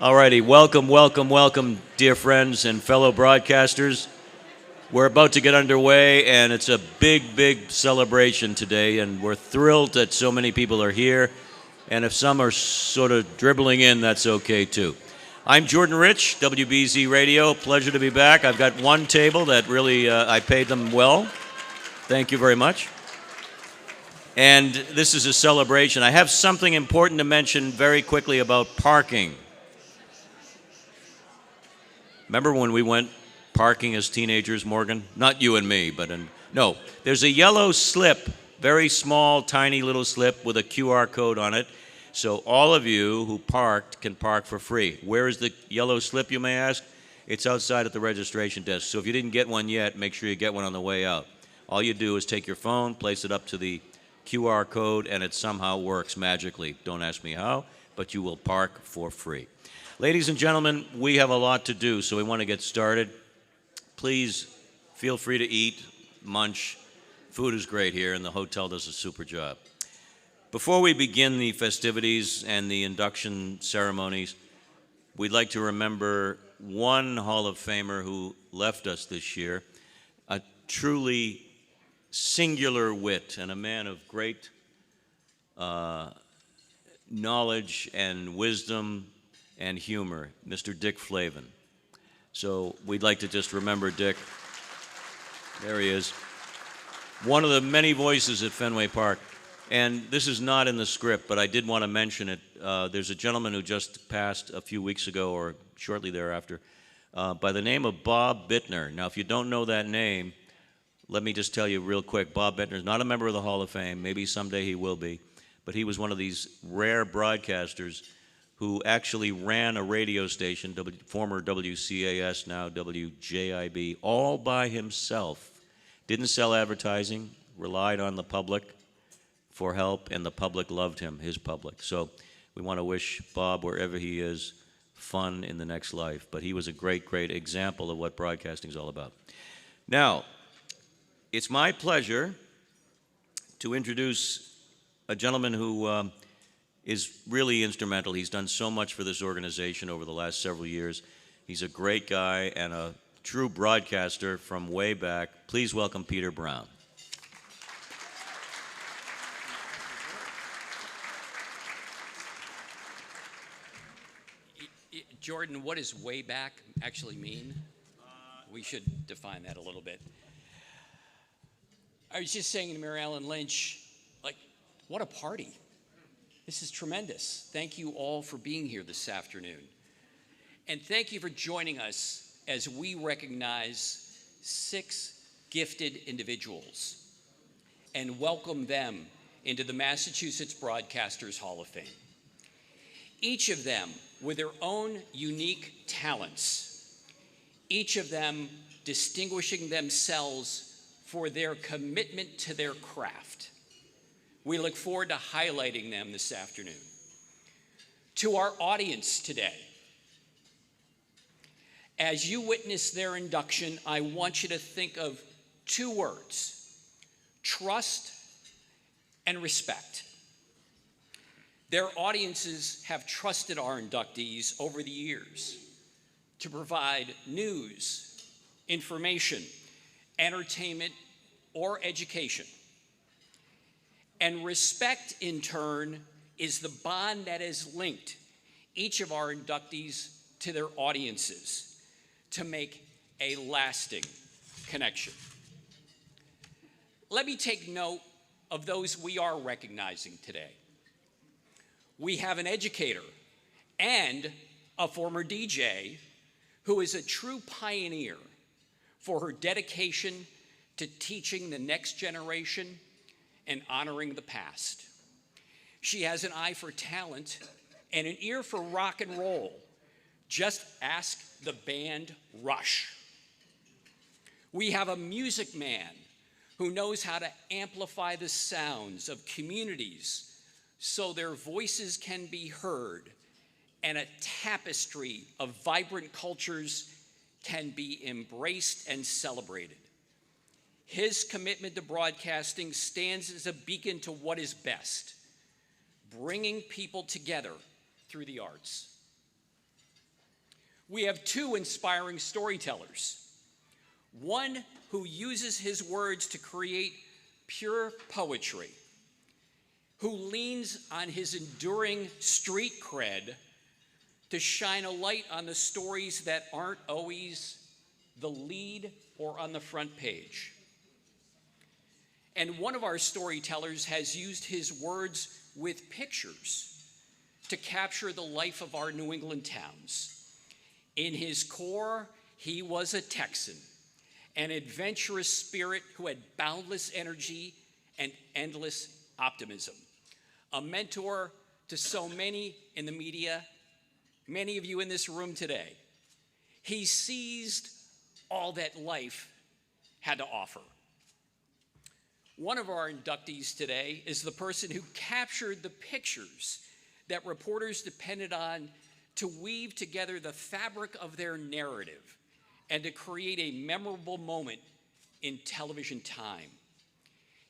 Alrighty, welcome, dear friends and fellow broadcasters. We're about to get underway, and it's a big celebration today, and we're thrilled that so many people are here. And if some are sort of dribbling in, that's okay too. I'm Jordan Rich, WBZ Radio. Pleasure to be back. I've got one table that really, I paid them well. Thank you very much. And this is a celebration. I have something important to mention very quickly about parking. Remember when we went parking as teenagers, Morgan? Not you and me, but no. There's a yellow slip, very small, tiny little slip with a QR code on it. So all of you who parked can park for free. Where is the yellow slip, you may ask? It's outside at the registration desk. So if you didn't get one yet, make sure you get one on the way out. All you do is take your phone, place it up to the QR code, and it somehow works magically. Don't ask me how, but you will park for free. Ladies and gentlemen, we have a lot to do, so we want to get started. Please feel free to eat, munch. Food is great here, and the hotel does a super job. Before we begin the festivities and the induction ceremonies, we'd like to remember one Hall of Famer who left us this year, a truly singular wit and a man of great knowledge and wisdom and humor, Mr. Dick Flavin. So we'd like to just remember Dick. There he is. One of the many voices at Fenway Park. And this is not in the script, but I did want to mention it. There's a gentleman who just passed a few weeks ago or shortly thereafter by the name of Bob Bittner. Now, if you don't know that name, let me just tell you real quick. Bob Bittner is not a member of the Hall of Fame. Maybe someday he will be. But he was one of these rare broadcasters who actually ran a radio station, former WCAS, now WJIB, all by himself. Didn't sell advertising, relied on the public for help, and the public loved him, his public. So we want to wish Bob, wherever he is, fun in the next life. But he was a great example of what broadcasting is all about. Now, it's my pleasure to introduce a gentleman who is really instrumental. He's done so much for this organization over the last several years. He's a great guy and a true broadcaster from way back. Please welcome Peter Brown. Jordan, what does way back actually mean? We should define that a little bit. I was just saying to Mary Ellen Lynch, what a party. This is tremendous. Thank you all for being here this afternoon. And thank you for joining us as we recognize 6 gifted individuals and welcome them into the Massachusetts Broadcasters Hall of Fame. Each of them with their own unique talents, each of them distinguishing themselves for their commitment to their craft. We look forward to highlighting them this afternoon. To our audience today, as you witness their induction, I want you to think of 2 words: trust and respect. Their audiences have trusted our inductees over the years to provide news, information, entertainment, or education. And respect, in turn, is the bond that has linked each of our inductees to their audiences to make a lasting connection. Let me take note of those we are recognizing today. We have an educator and a former DJ who is a true pioneer for her dedication to teaching the next generation and honoring the past. She has an eye for talent and an ear for rock and roll. Just ask the band Rush. We have a music man who knows how to amplify the sounds of communities so their voices can be heard and a tapestry of vibrant cultures can be embraced and celebrated. His commitment to broadcasting stands as a beacon to what is best, bringing people together through the arts. We have two inspiring storytellers. One who uses his words to create pure poetry, who leans on his enduring street cred to shine a light on the stories that aren't always the lead or on the front page. And one of our storytellers has used his words with pictures to capture the life of our New England towns. In his core, he was a Texan, an adventurous spirit who had boundless energy and endless optimism. A mentor to so many in the media, many of you in this room today. He seized all that life had to offer. One of our inductees today is the person who captured the pictures that reporters depended on to weave together the fabric of their narrative and to create a memorable moment in television time.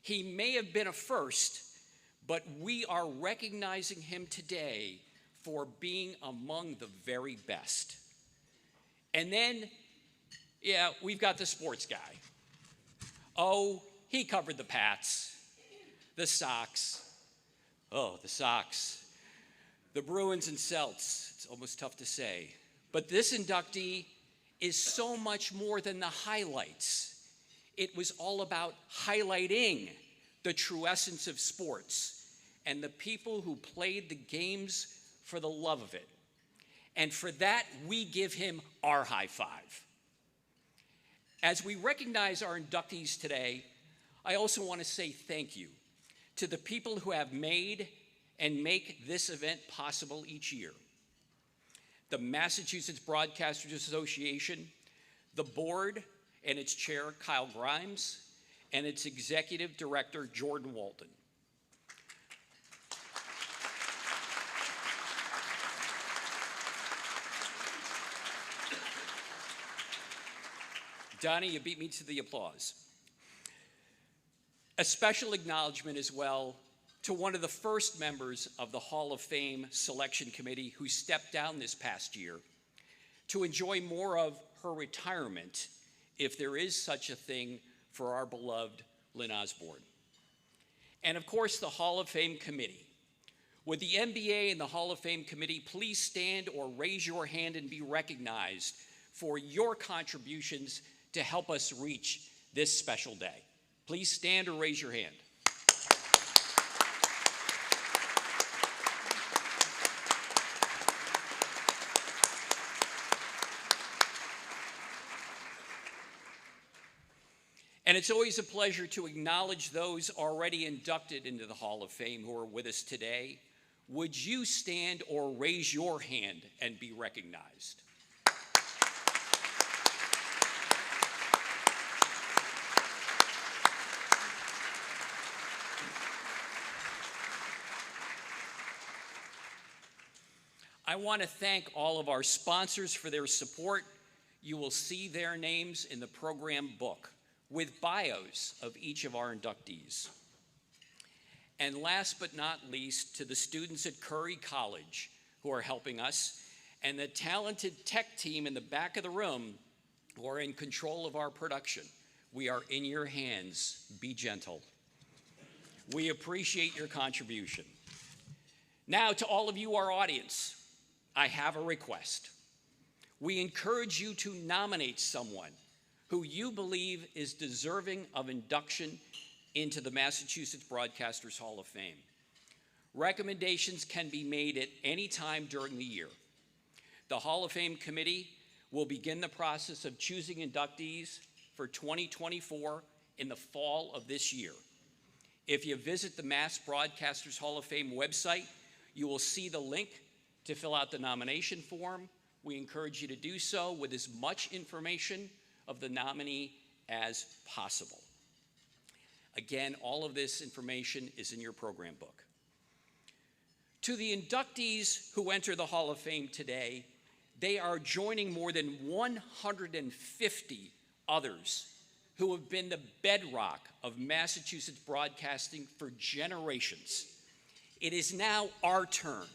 He may have been a first, but we are recognizing him today for being among the very best. And then, we've got the sports guy. Oh, he covered the Pats, the Sox. Oh, the Sox. The Bruins and Celts. It's almost tough to say. But this inductee is so much more than the highlights. It was all about highlighting the true essence of sports and the people who played the games for the love of it. And for that, we give him our high five. As we recognize our inductees today, I also want to say thank you to the people who have made and make this event possible each year. The Massachusetts Broadcasters Association, the board and its chair, Kyle Grimes, and its executive director, Jordan Walton. Donnie, you beat me to the applause. A special acknowledgement as well to one of the first members of the Hall of Fame Selection Committee who stepped down this past year to enjoy more of her retirement, if there is such a thing for our beloved Lynn Osborne. And of course, the Hall of Fame Committee. Would the NBA and the Hall of Fame Committee please stand or raise your hand and be recognized for your contributions to help us reach this special day? Please stand or raise your hand. And it's always a pleasure to acknowledge those already inducted into the Hall of Fame who are with us today. Would you stand or raise your hand and be recognized? I want to thank all of our sponsors for their support. You will see their names in the program book with bios of each of our inductees. And last but not least, to the students at Curry College who are helping us, and the talented tech team in the back of the room who are in control of our production. We are in your hands. Be gentle. We appreciate your contribution. Now, to all of you, our audience, I have a request. We encourage you to nominate someone who you believe is deserving of induction into the Massachusetts Broadcasters Hall of Fame. Recommendations can be made at any time during the year. The Hall of Fame Committee will begin the process of choosing inductees for 2024 in the fall of this year. If you visit the Mass Broadcasters Hall of Fame website, you will see the link to fill out the nomination form. We encourage you to do so with as much information of the nominee as possible. Again, all of this information is in your program book. To the inductees who enter the Hall of Fame today, they are joining more than 150 others who have been the bedrock of Massachusetts broadcasting for generations. It is now our turn.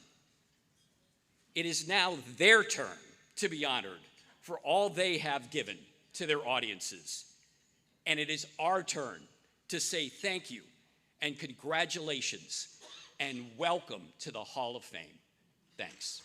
It is now their turn to be honored for all they have given to their audiences. And it is our turn to say thank you and congratulations and welcome to the Hall of Fame. Thanks.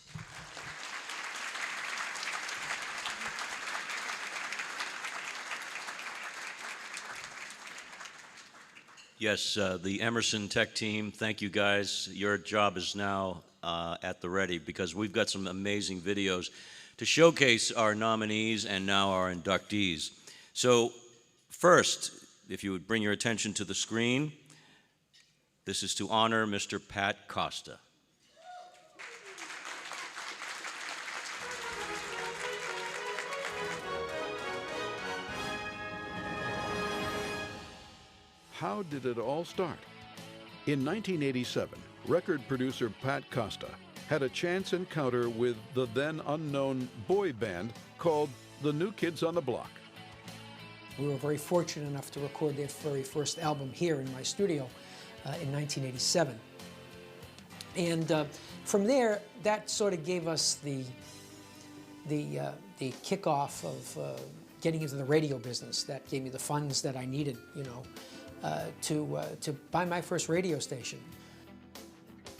Yes, the Emerson Tech team, thank you guys. Your job is now at the ready because we've got some amazing videos to showcase our nominees and now our inductees. So first, if you would bring your attention to the screen, this is to honor Mr. Pat Costa. How did it all start? In 1987, record producer Pat Costa had a chance encounter with the then unknown boy band called the New Kids on the Block. We were very fortunate enough to record their very first album here in my studio in 1987. And from there, that sort of gave us the kickoff of getting into the radio business. That gave me the funds that I needed, you know, to buy my first radio station.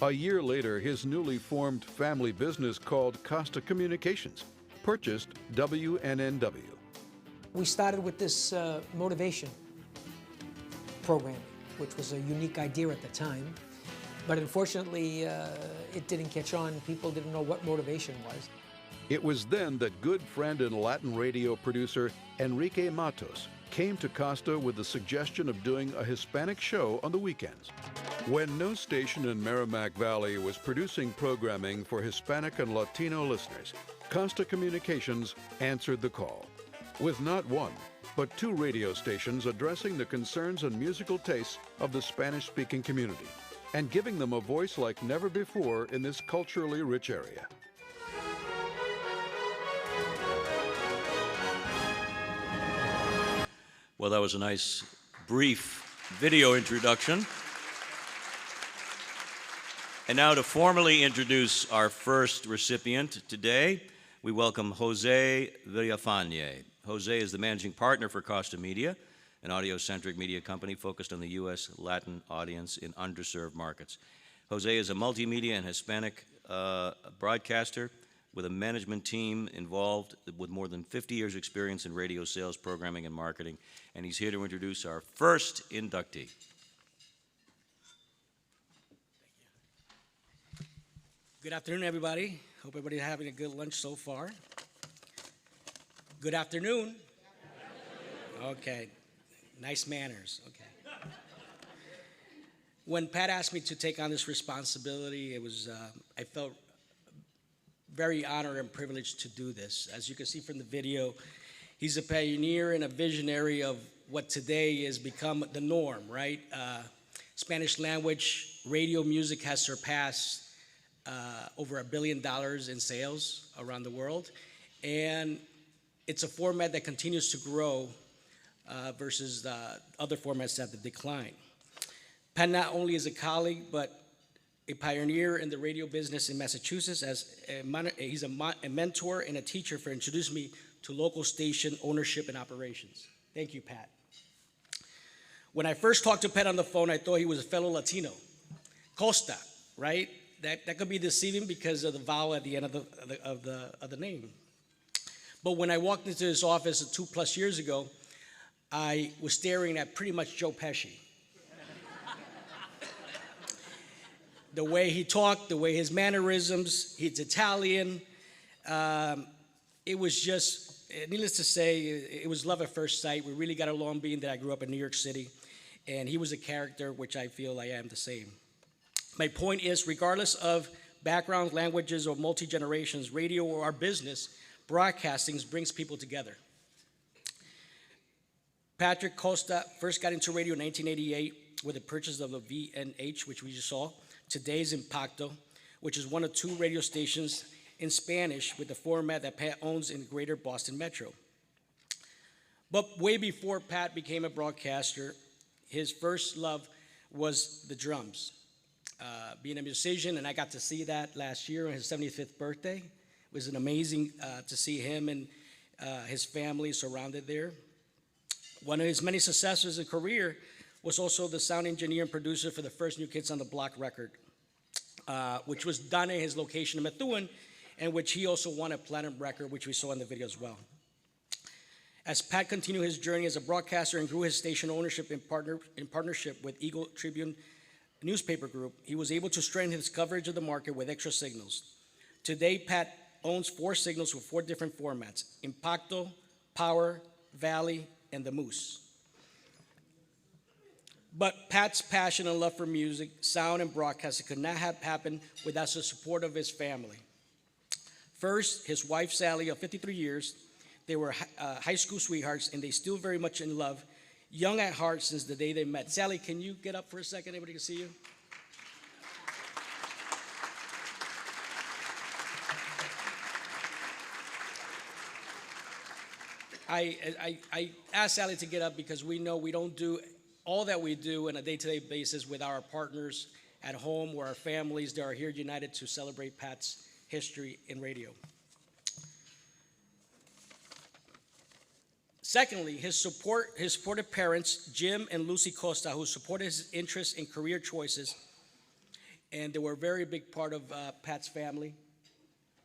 A year later, his newly formed family business called Costa Communications purchased WNNW. We started with this motivation program, which was a unique idea at the time. But unfortunately, it didn't catch on. People didn't know what motivation was. It was then that good friend and Latin radio producer Enrique Matos came to Costa with the suggestion of doing a Hispanic show on the weekends. When no station in Merrimack Valley was producing programming for Hispanic and Latino listeners, Costa Communications answered the call, with not one, but 2 radio stations addressing the concerns and musical tastes of the Spanish-speaking community, and giving them a voice like never before in this culturally rich area. Well, that was a nice, brief video introduction. And now to formally introduce our first recipient today, we welcome Jose Villafañe. Jose is the managing partner for Costa Media, an audio-centric media company focused on the U.S. Latin audience in underserved markets. Jose is a multimedia and Hispanic broadcaster with a management team involved with more than 50 years' experience in radio sales, programming, and marketing. And he's here to introduce our first inductee. Good afternoon, everybody. Hope everybody's having a good lunch so far. Good afternoon. Okay, nice manners. Okay. When Pat asked me to take on this responsibility, it was I felt very honored and privileged to do this. As you can see from the video, he's a pioneer and a visionary of what today has become the norm, right? Spanish language radio music has surpassed over $1 billion in sales around the world. And it's a format that continues to grow versus other formats that have declined. Pat not only is a colleague, but a pioneer in the radio business in Massachusetts. He's a mentor and a teacher for introducing me to local station ownership and operations. Thank you, Pat. When I first talked to Pat on the phone, I thought he was a fellow Latino. Costa, right? That could be deceiving because of the vowel at the end of the name. But when I walked into his office 2+ years ago, I was staring at pretty much Joe Pesci. The way he talked, the way his mannerisms, he's Italian. It was just, needless to say, it was love at first sight. We really got along, being that I grew up in New York City. And he was a character, which I feel I am the same. My point is, regardless of backgrounds, languages, or multi-generations, radio or our business, broadcasting brings people together. Patrick Costa first got into radio in 1988 with the purchase of the VNH, which we just saw, Today's Impacto, which is one of 2 radio stations in Spanish with the format that Pat owns in Greater Boston Metro. But way before Pat became a broadcaster, his first love was the drums. Being a musician, and I got to see that last year on his 75th birthday It was an amazing to see him and his family surrounded there. One of his many successes in career was also the sound engineer and producer for the first New Kids on the Block record, which was done at his location in Methuen, and which he also won a platinum record, which we saw in the video as well. As Pat continued his journey as a broadcaster and grew his station ownership in partnership with Eagle Tribune newspaper group, he was able to strengthen his coverage of the market with extra signals. Today, Pat owns 4 signals with 4 different formats: Impacto, Power, Valley, and the Moose. But Pat's passion and love for music, sound, and broadcasting could not have happened without the support of his family. First, his wife, Sally, of 53 years. They were high school sweethearts, and they still very much in love, young at heart since the day they met. Sally, can you get up for a second? Everybody can see you. I asked Sally to get up because we know we don't do all that we do on a day-to-day basis with our partners at home or our families that are here united to celebrate Pat's history in radio. Secondly, his supportive parents, Jim and Lucy Costa, who supported his interests in career choices, and they were a very big part of Pat's family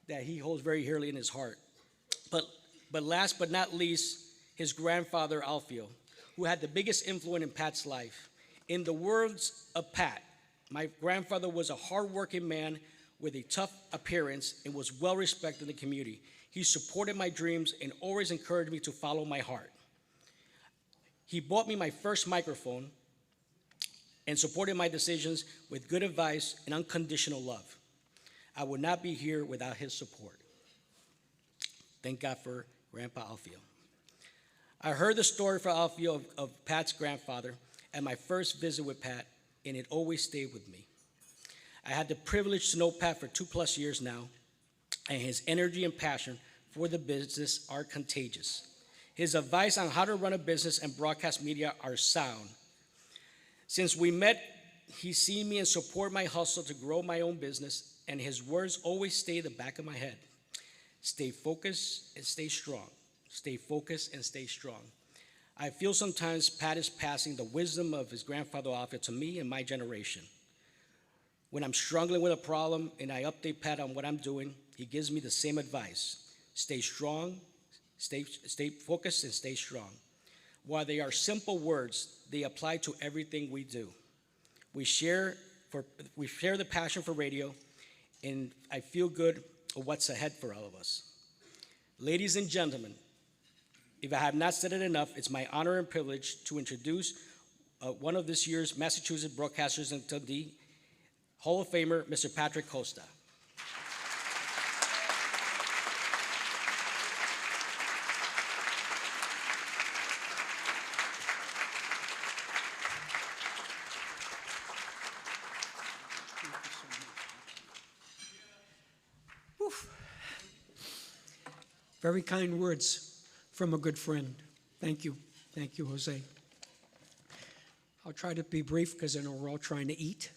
that he holds very dearly in his heart. But last but not least, his grandfather, Alfio, who had the biggest influence in Pat's life. In the words of Pat, my grandfather was a hardworking man with a tough appearance and was well respected in the community. He supported my dreams and always encouraged me to follow my heart. He bought me my first microphone and supported my decisions with good advice and unconditional love. I would not be here without his support. Thank God for Grandpa Alfio. I heard the story for Alfio of Pat's grandfather at my first visit with Pat, and it always stayed with me. I had the privilege to know Pat for 2+ years now, and his energy and passion for the business are contagious. His advice on how to run a business and broadcast media are sound. Since we met, he's seen me and support my hustle to grow my own business, and his words always stay in the back of my head. Stay focused and stay strong. Stay focused and stay strong. I feel sometimes Pat is passing the wisdom of his grandfather Alfio to me and my generation. When I'm struggling with a problem and I update Pat on what I'm doing, he gives me the same advice. Stay strong, stay focused, and stay strong. While they are simple words, they apply to everything we do. We share the passion for radio, and I feel good of what's ahead for all of us. Ladies and gentlemen, if I have not said it enough, it's my honor and privilege to introduce one of this year's Massachusetts Broadcasters and Dundee Hall of Famer, Mr. Patrick Costa. Very kind words from a good friend. Thank you. Thank you, Jose. I'll try to be brief because I know we're all trying to eat.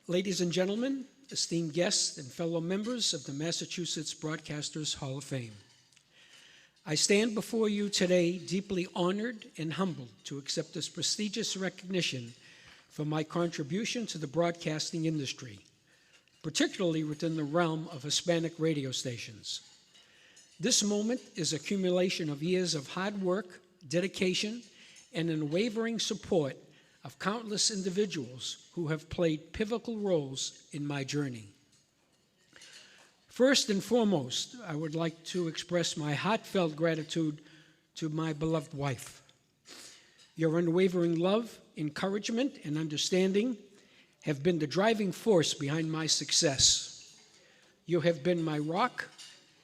Ladies and gentlemen, esteemed guests and fellow members of the Massachusetts Broadcasters Hall of Fame, I stand before you today deeply honored and humbled to accept this prestigious recognition for my contribution to the broadcasting industry, particularly within the realm of Hispanic radio stations. This moment is accumulation of years of hard work, dedication, and unwavering support of countless individuals who have played pivotal roles in my journey. First and foremost, I would like to express my heartfelt gratitude to my beloved wife. Your unwavering love, encouragement, and understanding have been the driving force behind my success. You have been my rock,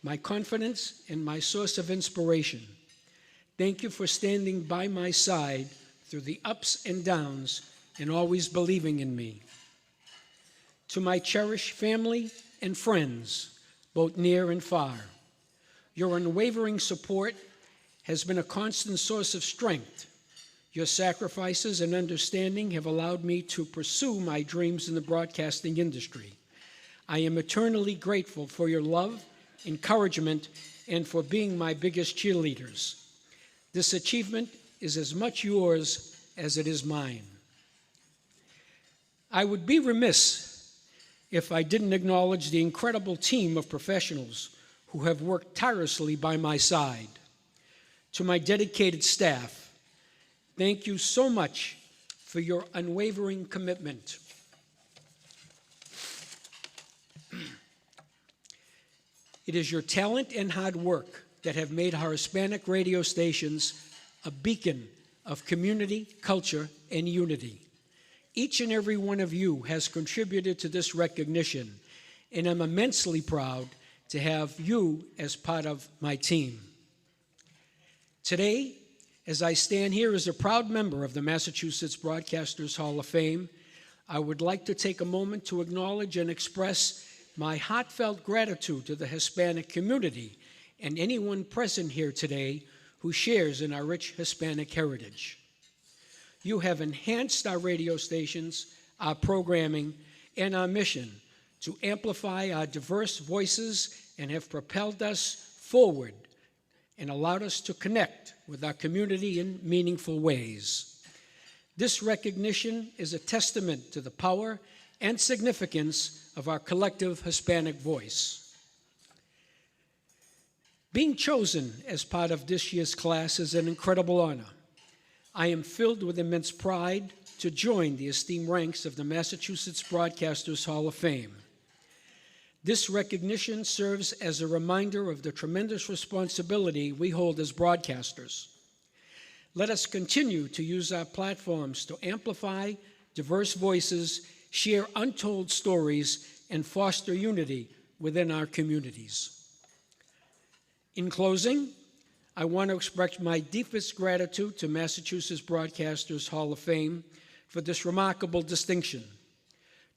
my confidence, and my source of inspiration. Thank you for standing by my side through the ups and downs and always believing in me. To my cherished family and friends, both near and far, your unwavering support has been a constant source of strength. Your sacrifices and understanding have allowed me to pursue my dreams in the broadcasting industry. I am eternally grateful for your love, encouragement, and for being my biggest cheerleaders. This achievement is as much yours as it is mine. I would be remiss if I didn't acknowledge the incredible team of professionals who have worked tirelessly by my side. To my dedicated staff, thank you so much for your unwavering commitment. It is your talent and hard work that have made our Hispanic radio stations a beacon of community, culture, and unity. Each and every one of you has contributed to this recognition, and I'm immensely proud to have you as part of my team. Today, as I stand here as a proud member of the Massachusetts Broadcasters Hall of Fame, I would like to take a moment to acknowledge and express my heartfelt gratitude to the Hispanic community and anyone present here today who shares in our rich Hispanic heritage. You have enhanced our radio stations, our programming, and our mission to amplify our diverse voices and have propelled us forward and allowed us to connect with our community in meaningful ways. This recognition is a testament to the power and significance of our collective Hispanic voice. Being chosen as part of this year's class is an incredible honor. I am filled with immense pride to join the esteemed ranks of the Massachusetts Broadcasters Hall of Fame. This recognition serves as a reminder of the tremendous responsibility we hold as broadcasters. Let us continue to use our platforms to amplify diverse voices, share untold stories, and foster unity within our communities. In closing, I want to express my deepest gratitude to Massachusetts Broadcasters Hall of Fame for this remarkable distinction.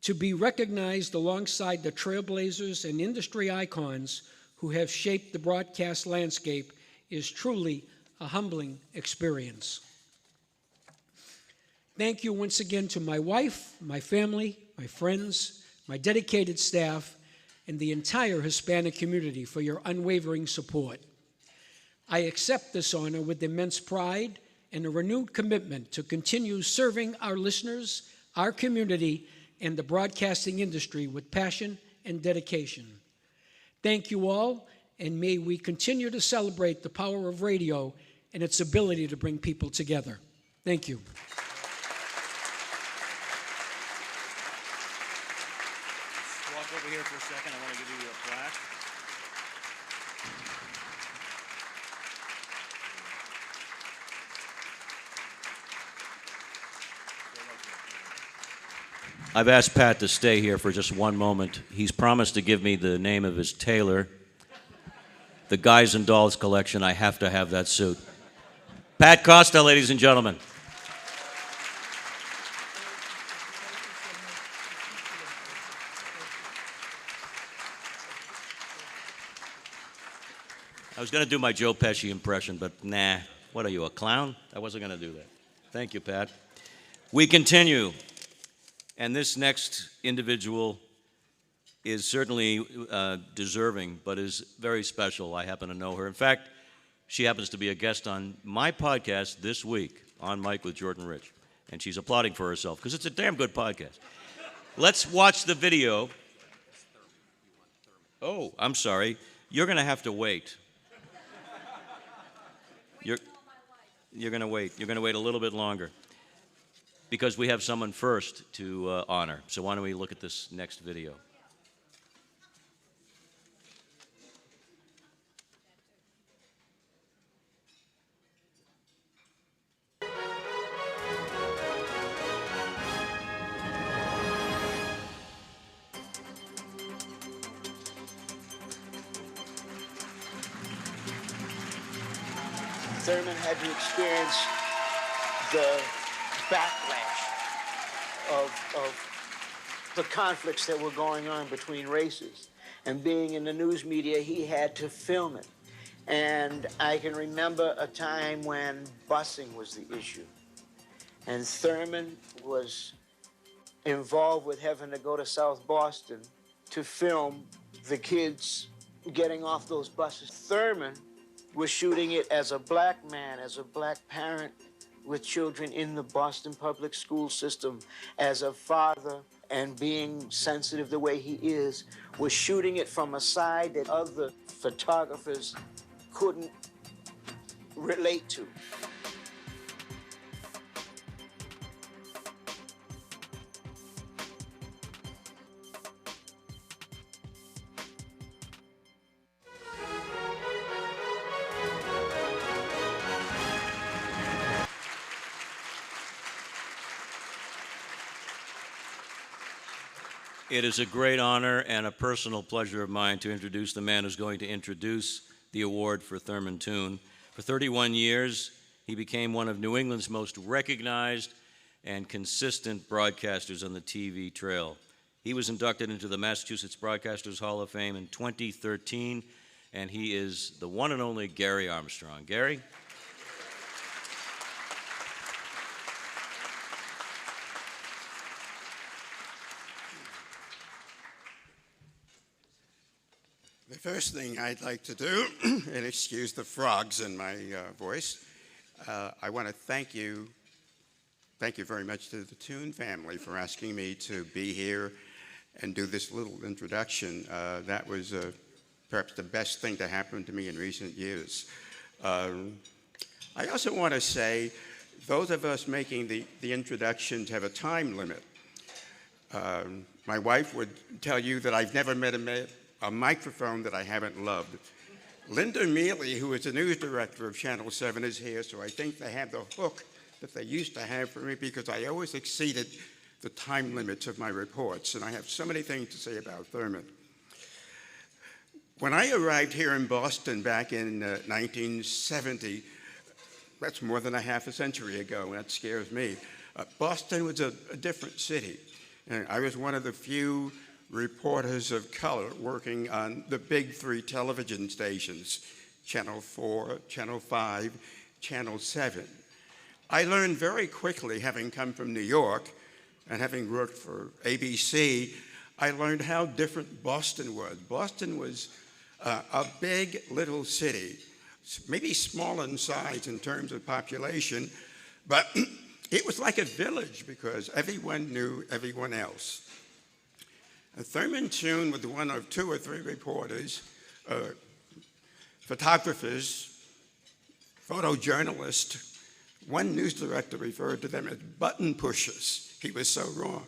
To be recognized alongside the trailblazers and industry icons who have shaped the broadcast landscape is truly a humbling experience. Thank you once again to my wife, my family, my friends, my dedicated staff, and the entire Hispanic community for your unwavering support. I accept this honor with immense pride and a renewed commitment to continue serving our listeners, our community, and the broadcasting industry with passion and dedication. Thank you all, and may we continue to celebrate the power of radio and its ability to bring people together. Thank you. Walk over here for a second. I want to give you a plaque. I've asked Pat to stay here for just one moment. He's promised to give me the name of his tailor. The Guys and Dolls collection, I have to have that suit. Pat Costa, ladies and gentlemen. I was going to do my Joe Pesci impression, but nah. What are you, a clown? I wasn't going to do that. Thank you, Pat. We continue. And this next individual is certainly deserving, but is very special. I happen to know her. In fact, she happens to be a guest on my podcast this week, On Mike with Jordan Rich. And she's applauding for herself, because it's a damn good podcast. Let's watch the video. Oh, I'm sorry. You're going to have to wait. You're going to wait. You're going to wait a little bit longer, because we have someone first to honor. So why don't we look at this next video? Thurman had to experience the backlash of the conflicts that were going on between races. And being in the news media, he had to film it. And I can remember a time when busing was the issue. And Thurman was involved with having to go to South Boston to film the kids getting off those buses. Thurman was shooting it as a black man, as a black parent with children in the Boston public school system, as a father, and being sensitive the way he is, was shooting it from a side that other photographers couldn't relate to. It is a great honor and a personal pleasure of mine to introduce the man who's going to introduce the award for Thurman Toone. For 31 years, he became one of New England's most recognized and consistent broadcasters on the TV trail. He was inducted into the Massachusetts Broadcasters Hall of Fame in 2013, and he is the one and only Gary Armstrong. Gary? The first thing I'd like to do, and excuse the frogs in my voice, I want to thank you very much to the Toone family for asking me to be here and do this little introduction. That was perhaps the best thing to happen to me in recent years. I also want to say, those of us making the introductions have a time limit. My wife would tell you that I've never met a microphone that I haven't loved. Linda Mealy, who is the news director of Channel 7, is here, so I think they have the hook that they used to have for me because I always exceeded the time limits of my reports, and I have so many things to say about Thurman. When I arrived here in Boston back in 1970, that's more than a half a century ago, and that scares me. Boston was a different city. And I was one of the few reporters of color working on the big three television stations, Channel 4, Channel 5, Channel 7. I learned very quickly, having come from New York and having worked for ABC, I learned how different Boston was. Boston was a big little city, maybe small in size in terms of population, but it was like a village because everyone knew everyone else. Thurman Toone was one of two or three reporters, photographers, photojournalists. One news director referred to them as button pushers. He was so wrong.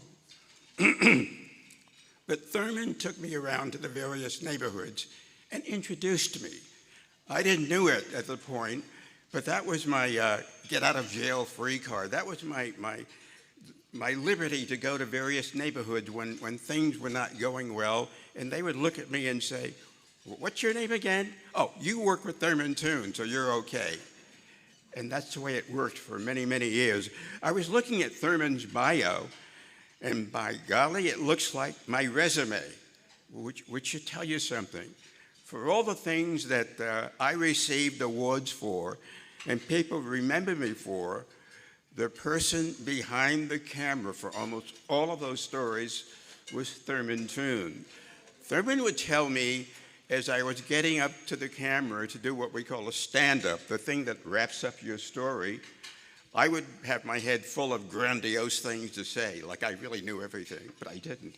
But Thurman took me around to the various neighborhoods and introduced me. I didn't know it at the point, but that was my get out of jail free card. That was my liberty to go to various neighborhoods when things were not going well, and they would look at me and say, "What's your name again?" "Oh, you work with Thurman Toone, so you're okay." And that's the way it worked for many, many years. I was looking at Thurman's bio, and by golly, it looks like my resume, which should tell you something. For all the things that I received awards for, and people remember me for, the person behind the camera for almost all of those stories was Thurman Toone. Thurman would tell me as I was getting up to the camera to do what we call a stand-up, the thing that wraps up your story, I would have my head full of grandiose things to say, like I really knew everything, but I didn't.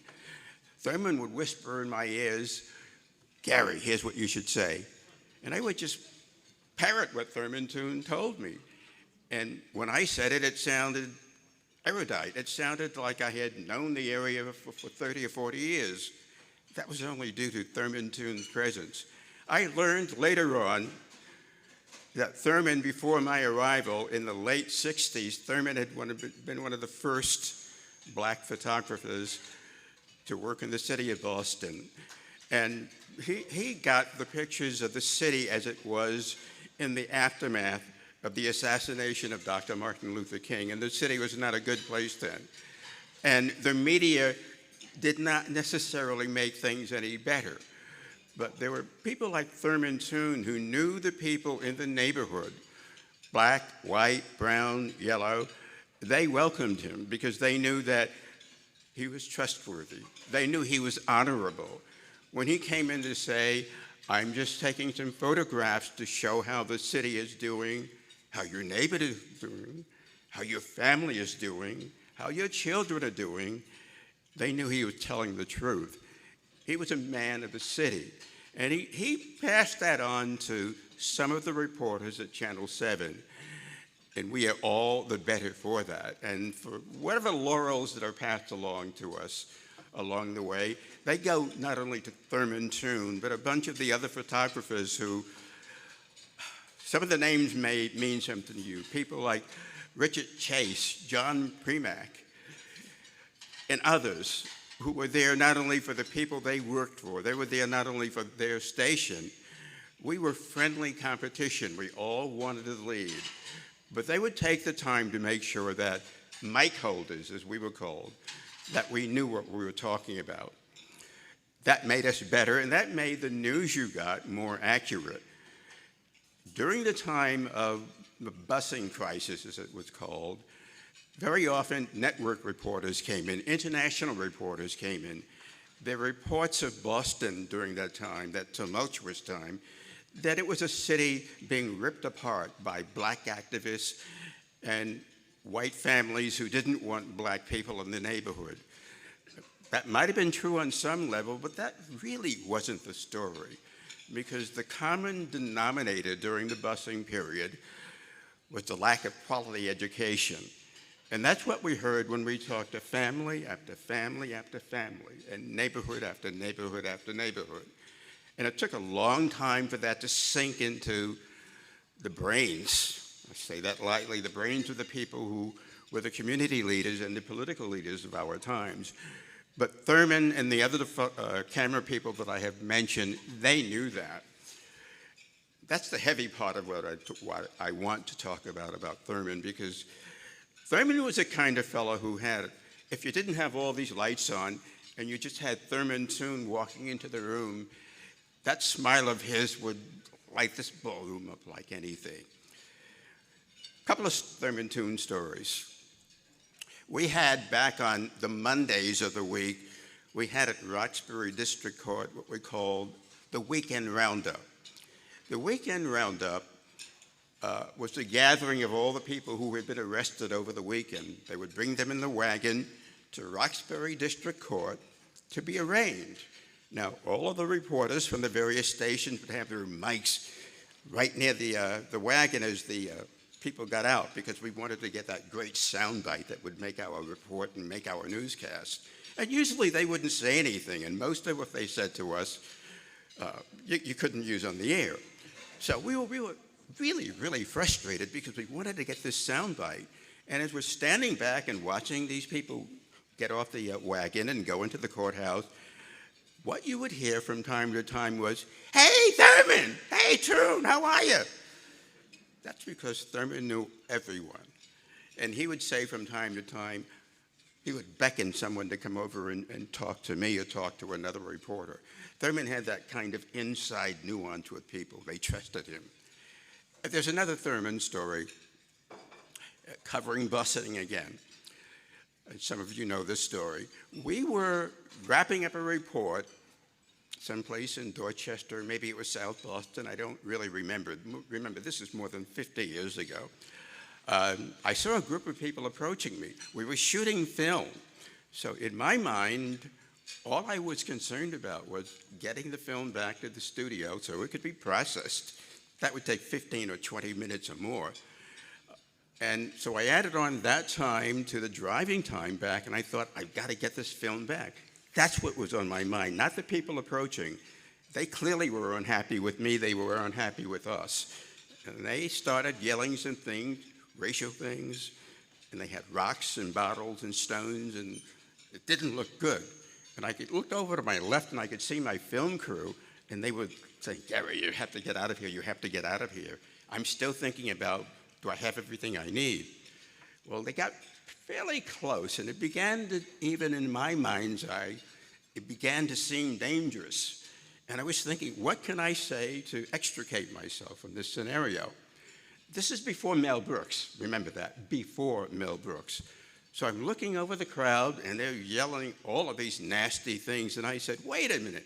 Thurman would whisper in my ears, "Gary, here's what you should say." And I would just parrot what Thurman Toone told me. And when I said it, it sounded erudite. It sounded like I had known the area for 30 or 40 years. That was only due to Thurman Toone's presence. I learned later on that Thurman, before my arrival in the late 60s, Thurman had been one of the first black photographers to work in the city of Boston. And he got the pictures of the city as it was in the aftermath of the assassination of Dr. Martin Luther King, and the city was not a good place then. And the media did not necessarily make things any better. But there were people like Thurman Toone who knew the people in the neighborhood, black, white, brown, yellow. They welcomed him because they knew that He was trustworthy. They knew he was honorable. When he came in to say, I'm just taking some photographs to show how the city is doing, how your neighbor is doing, how your family is doing, how your children are doing, they knew he was telling the truth. He was a man of the city. And he passed that on to some of the reporters at Channel 7. And we are all the better for that. And for whatever laurels that are passed along to us along the way, they go not only to Thurman Toon, but a bunch of the other photographers who, some of the names may mean something to you. People like Richard Chase, John Premack, and others who were there not only for the people they worked for, they were there not only for their station. We were friendly competition. We all wanted to lead. But they would take the time to make sure that mic holders, as we were called, that we knew what we were talking about. That made us better, and that made the news you got more accurate. During the time of the busing crisis, as it was called, very often network reporters came in, international reporters came in. There were reports of Boston during that time, that tumultuous time, that it was a city being ripped apart by black activists and white families who didn't want black people in the neighborhood. That might have been true on some level, but that really wasn't the story, because the common denominator during the busing period was the lack of quality education. And that's what we heard when we talked to family after family after family, and neighborhood after neighborhood after neighborhood. And it took a long time for that to sink into the brains, I say that lightly, the brains of the people who were the community leaders and the political leaders of our times. But Thurman and the other camera people that I have mentioned, they knew that. That's the heavy part of what I want to talk about Thurman, because Thurman was the kind of fellow who had, if you didn't have all these lights on and you just had Thurman Toon walking into the room, that smile of his would light this ballroom up like anything. A couple of Thurman Toon stories. We had back on the Mondays of the week, we had at Roxbury District Court what we called the Weekend Roundup. The Weekend Roundup was the gathering of all the people who had been arrested over the weekend. They would bring them in the wagon to Roxbury District Court to be arraigned. Now, all of the reporters from the various stations would have their mics right near the wagon as the people got out, because we wanted to get that great soundbite that would make our report and make our newscast. And usually they wouldn't say anything, and most of what they said to us, you couldn't use on the air. So we were really, really frustrated because we wanted to get this soundbite. And as we're standing back and watching these people get off the wagon and go into the courthouse, what you would hear from time to time was, "Hey, Thurman! Hey, Toon, how are you?" That's because Thurman knew everyone. And he would say from time to time, he would beckon someone to come over and talk to me or talk to another reporter. Thurman had that kind of inside nuance with people. They trusted him. There's another Thurman story covering busing again. Some of you know this story. We were wrapping up a report someplace in Dorchester, maybe it was South Boston, I don't really remember. Remember, this is more than 50 years ago. I saw a group of people approaching me. We were shooting film. So in my mind, all I was concerned about was getting the film back to the studio so it could be processed. That would take 15 or 20 minutes or more. And so I added on that time to the driving time back, and I thought, I've got to get this film back. That's what was on my mind, not the people approaching. They clearly were unhappy with me. They were unhappy with us. And they started yelling some things, racial things, and they had rocks and bottles and stones, and it didn't look good. And I looked over to my left, and I could see my film crew, and they would say, "Gary, you have to get out of here. You have to get out of here." I'm still thinking about, do I have everything I need? Well, they got fairly close, and it began to, even in my mind's eye, it began to seem dangerous. And I was thinking, what can I say to extricate myself from this scenario? This is before Mel Brooks. Remember that, before Mel Brooks. So I'm looking over the crowd, and they're yelling all of these nasty things. And I said, wait a minute,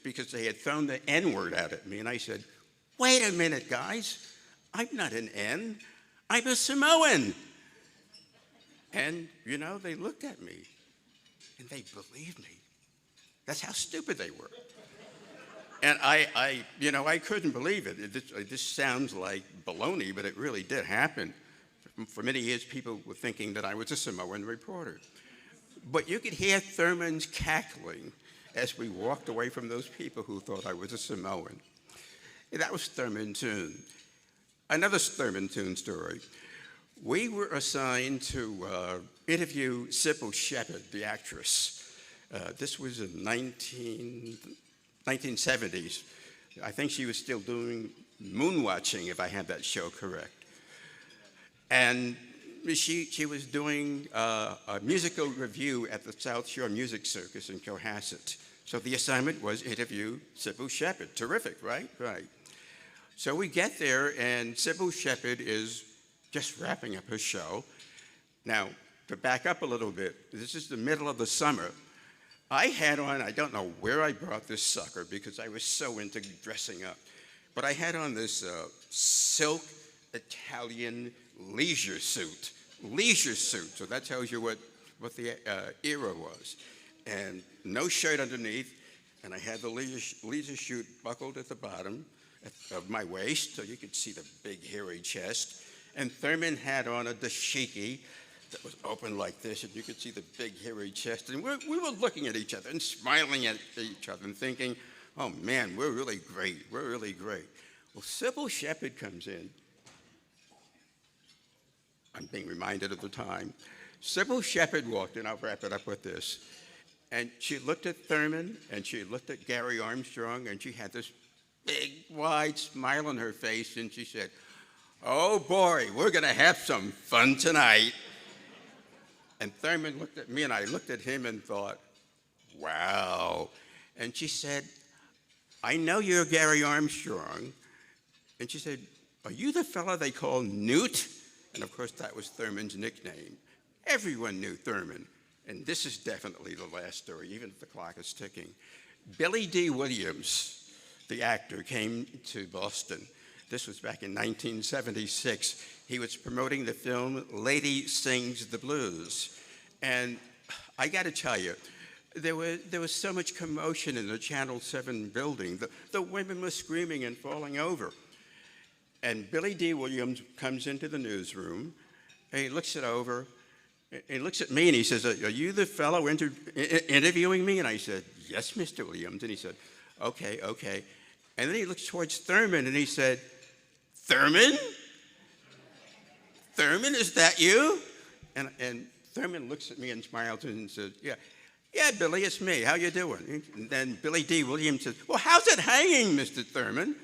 because they had thrown the N-word out at me. And I said, wait a minute, guys. I'm not an N. I'm a Samoan. And, you know, they looked at me, and they believed me. That's how stupid they were. And I couldn't believe it. This sounds like baloney, but it really did happen. For many years, people were thinking that I was a Samoan reporter. But you could hear Thurman's cackling as we walked away from those people who thought I was a Samoan. And that was Thurman Toon. Another Thurman Toon story. We were assigned to interview Sybil Shepherd, the actress. This was in 1970s. I think she was still doing Moonwatching, if I have that show correct. And she was doing a musical review at the South Shore Music Circus in Cohasset. So the assignment was interview Sybil Shepherd. Terrific, right? Right. So we get there, and Sybil Shepherd is just wrapping up her show. Now, to back up a little bit, this is the middle of the summer. I had on, I don't know where I brought this sucker because I was so into dressing up, but I had on this silk Italian leisure suit. So that tells you what the era was. And no shirt underneath, and I had the leisure suit buckled at the bottom of my waist so you could see the big hairy chest. And Thurman had on a dashiki that was open like this, and you could see the big hairy chest. And we were looking at each other and smiling at each other and thinking, oh man, we're really great. We're really great. Well, Sybil Shepherd comes in. I'm being reminded of the time. Sybil Shepherd walked in. I'll wrap it up with this. And she looked at Thurman, and she looked at Gary Armstrong, and she had this big, wide smile on her face, and she said, oh boy, we're going to have some fun tonight. And Thurman looked at me, and I looked at him and thought, wow. And she said, I know you're Gary Armstrong. And she said, are you the fellow they call Newt? And of course, that was Thurman's nickname. Everyone knew Thurman. And this is definitely the last story, even if the clock is ticking. Billy D. Williams, the actor, came to Boston. This was back in 1976. He was promoting the film Lady Sings the Blues. And I got to tell you, there was so much commotion in the Channel 7 building. The women were screaming and falling over. And Billy D. Williams comes into the newsroom, and he looks it over, and he looks at me, and he says, are you the fellow interviewing me? And I said, yes, Mr. Williams. And he said, okay. And then he looks towards Thurman, and he said, Thurman? Thurman, is that you? And Thurman looks at me and smiles and says, yeah, Billy, it's me. How you doing? And then Billy D. Williams says, well, how's it hanging, Mr. Thurman?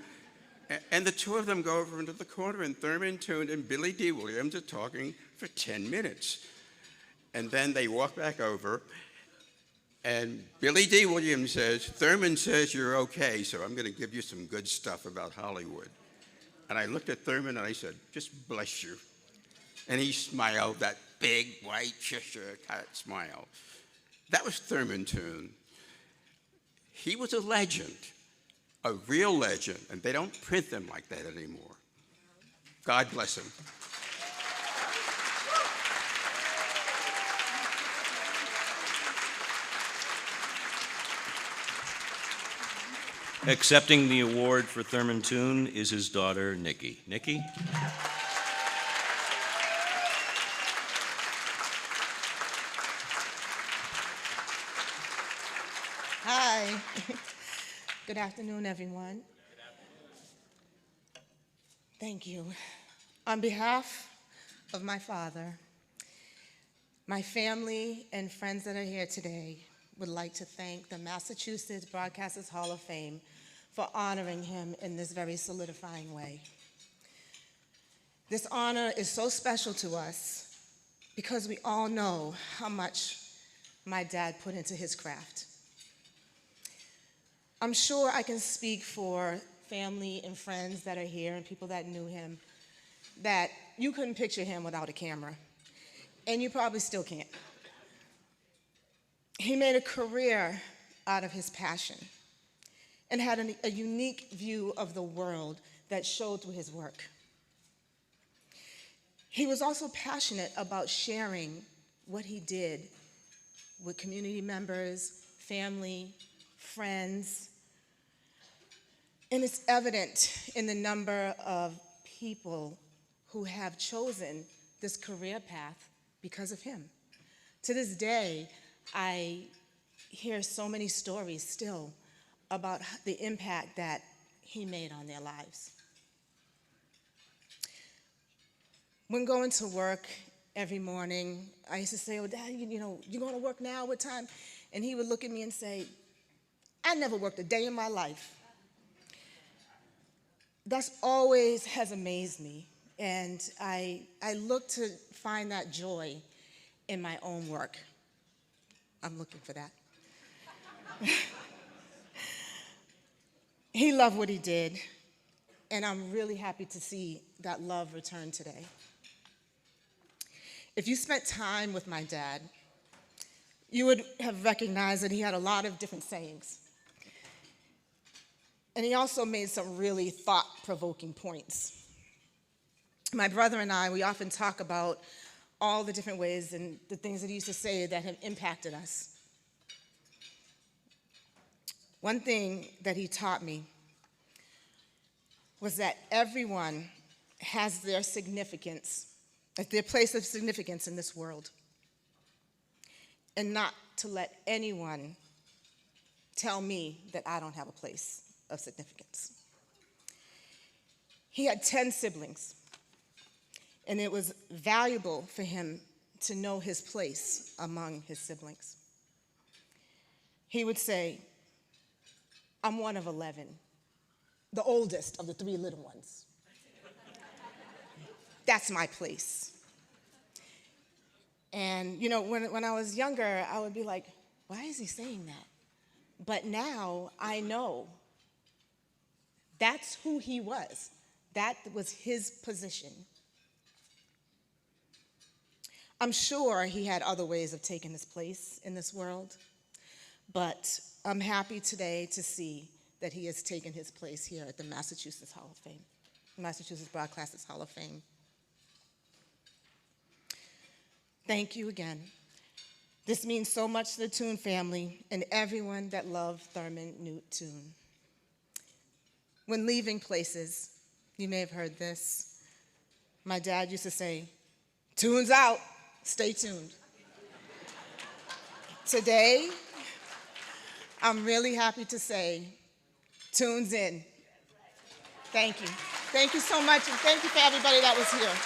And the two of them go over into the corner, and Thurman Toon and Billy D. Williams are talking for 10 minutes. And then they walk back over, and Billy D. Williams says, Thurman says you're okay, so I'm going to give you some good stuff about Hollywood. And I looked at Thurman, and I said, just bless you. And he smiled, that big, white Cheshire cat smile. That was Thurman Toon. He was a legend. A real legend, and they don't print them like that anymore. God bless him. Accepting the award for Thurman Toon is his daughter, Nikki. Nikki? Hi. Good afternoon, everyone. Thank you. On behalf of my father, my family, and friends that are here today, would like to thank the Massachusetts Broadcasters Hall of Fame for honoring him in this very solidifying way. This honor is so special to us because we all know how much my dad put into his craft. I'm sure I can speak for family and friends that are here and people that knew him, that you couldn't picture him without a camera. and you probably still can't. He made a career out of his passion and had a unique view of the world that showed through his work. He was also passionate about sharing what he did with community members, family, friends. And it's evident in the number of people who have chosen this career path because of him. To this day, I hear so many stories still about the impact that he made on their lives. When going to work every morning, I used to say, "Oh, Dad, you going to work now? What time?" And he would look at me and say, "I never worked a day in my life." That's always has amazed me, and I look to find that joy in my own work. I'm looking for that. He loved what he did, and I'm really happy to see that love return today. If you spent time with my dad, you would have recognized that he had a lot of different sayings. And he also made some really thought-provoking points. My brother and I, we often talk about all the different ways and the things that he used to say that have impacted us. One thing that he taught me was that everyone has their significance, their place of significance in this world, and not to let anyone tell me that I don't have a place of significance. He had 10 siblings, and it was valuable for him to know his place among his siblings. He would say, "I'm one of 11, the oldest of the 3 little ones. That's my place." And when I was younger, I would be like, why is he saying that? But now I know that's who he was. That was his position. I'm sure he had other ways of taking his place in this world, but I'm happy today to see that he has taken his place here at the Massachusetts Hall of Fame, Massachusetts Broadcasters Hall of Fame. Thank you again. This means so much to the Toon family and everyone that loved Thurman Newt Toon. When leaving places, you may have heard this, my dad used to say, "Toon's out, stay tuned." Today, I'm really happy to say, Toon's in. Thank you. Thank you so much, and thank you for everybody that was here.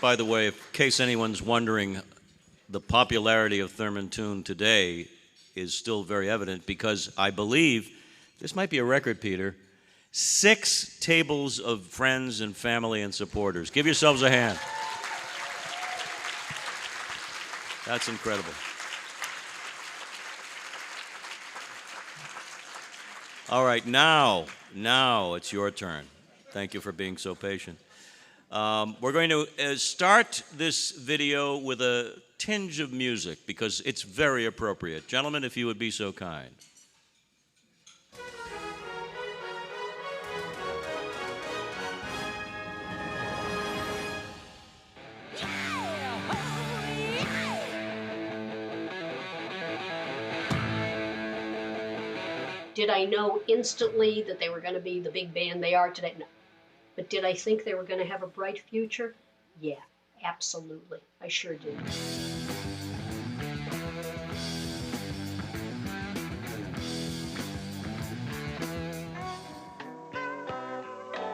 By the way, in case anyone's wondering, the popularity of Thurman Toon today is still very evident because I believe, this might be a record, Peter, 6 tables of friends and family and supporters. Give yourselves a hand. That's incredible. All right, now it's your turn. Thank you for being so patient. We're going to start this video with a tinge of music because it's very appropriate. Gentlemen, if you would be so kind. Did I know instantly that they were going to be the big band they are today? No. But did I think they were going to have a bright future? Yeah, absolutely. I sure did.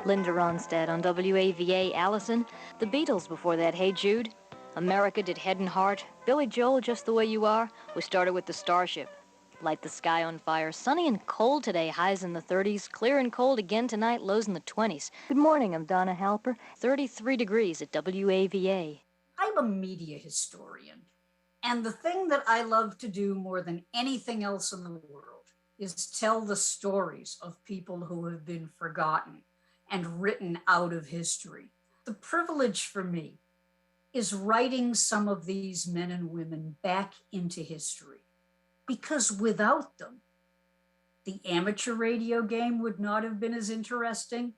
Linda Ronstadt on WAVA Allison. The Beatles before that, Hey Jude. America did Head and Heart. Billy Joel, Just the Way You Are. We started with the Starship. Light the sky on fire. Sunny and cold today, highs in the 30s. Clear and cold again tonight, lows in the 20s. Good morning, I'm Donna Halper. 33 degrees at WAVA. I'm a media historian. And the thing that I love to do more than anything else in the world is tell the stories of people who have been forgotten and written out of history. The privilege for me is writing some of these men and women back into history, because without them, the amateur radio game would not have been as interesting,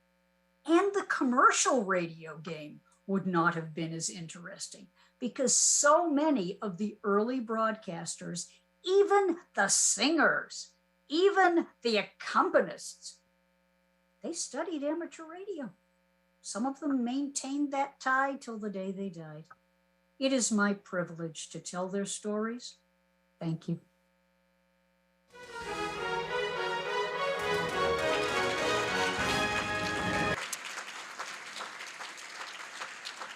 and the commercial radio game would not have been as interesting, because so many of the early broadcasters, even the singers, even the accompanists, they studied amateur radio. Some of them maintained that tie till the day they died. It is my privilege to tell their stories. Thank you.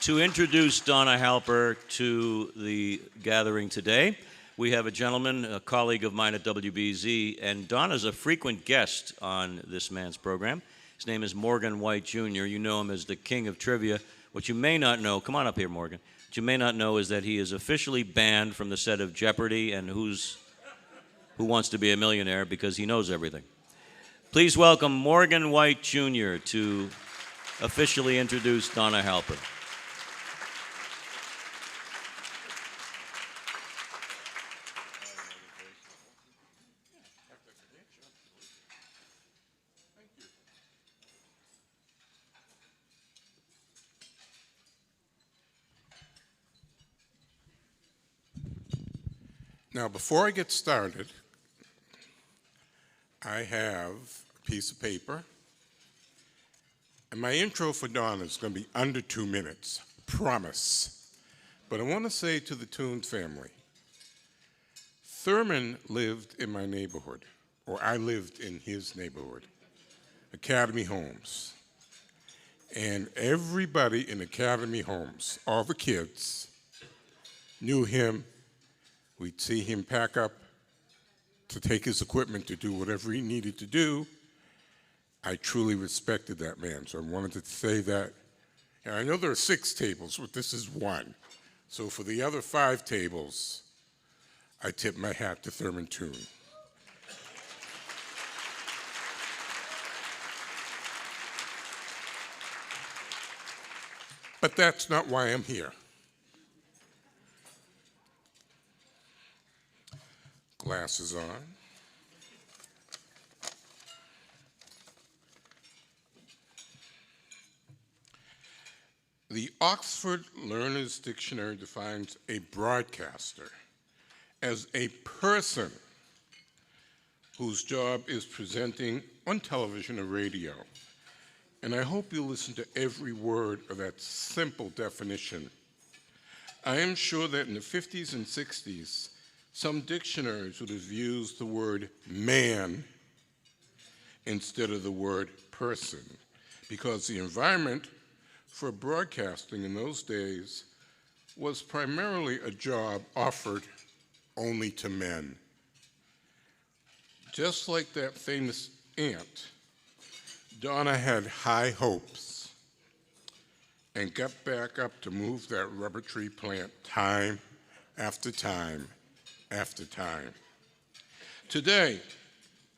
To introduce Donna Halper to the gathering today, we have a gentleman, a colleague of mine at WBZ, and Donna's a frequent guest on this man's program. His name is Morgan White Jr. You know him as the king of trivia. What you may not know, come on up here, Morgan. What you may not know is that he is officially banned from the set of Jeopardy and Who Wants to Be a Millionaire, because he knows everything. Please welcome Morgan White Jr. to officially introduce Donna Halper. Now, before I get started, I have a piece of paper, and my intro for Donna is going to be under 2 minutes, promise. But I want to say to the Toon family, Thurman lived in my neighborhood, or I lived in his neighborhood, Academy Homes. And everybody in Academy Homes, all the kids, knew him. We'd see him pack up to take his equipment to do whatever he needed to do. I truly respected that man, so I wanted to say that. And I know there are 6 tables, but this is 1. So for the other 5 tables, I tip my hat to Thurman Toon. But that's not why I'm here. Glasses on. The Oxford Learner's Dictionary defines a broadcaster as a person whose job is presenting on television or radio. And I hope you listen to every word of that simple definition. I am sure that in the 50s and 60s, some dictionaries would have used the word man instead of the word person, because the environment for broadcasting in those days was primarily a job offered only to men. Just like that famous ant, Donna had high hopes and got back up to move that rubber tree plant time after time after time. Today,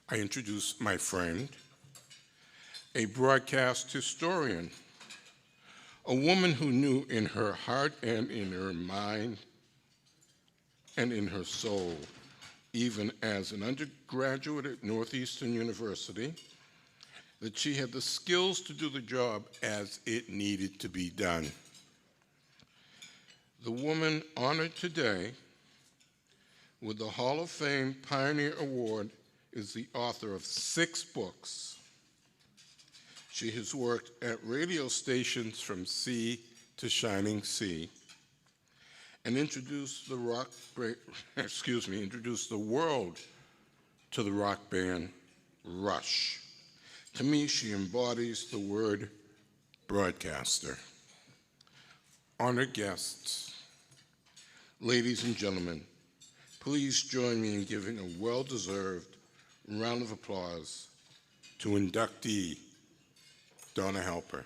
I introduce my friend, a broadcast historian, a woman who knew in her heart and in her mind and in her soul, even as an undergraduate at Northeastern University, that she had the skills to do the job as it needed to be done. The woman honored today with the Hall of Fame Pioneer Award is the author of 6 books. She has worked at radio stations from sea to shining sea and introduced the world to the rock band Rush. To me, she embodies the word broadcaster. Honored guests, ladies and gentlemen, please join me in giving a well-deserved round of applause to inductee Donna Halper.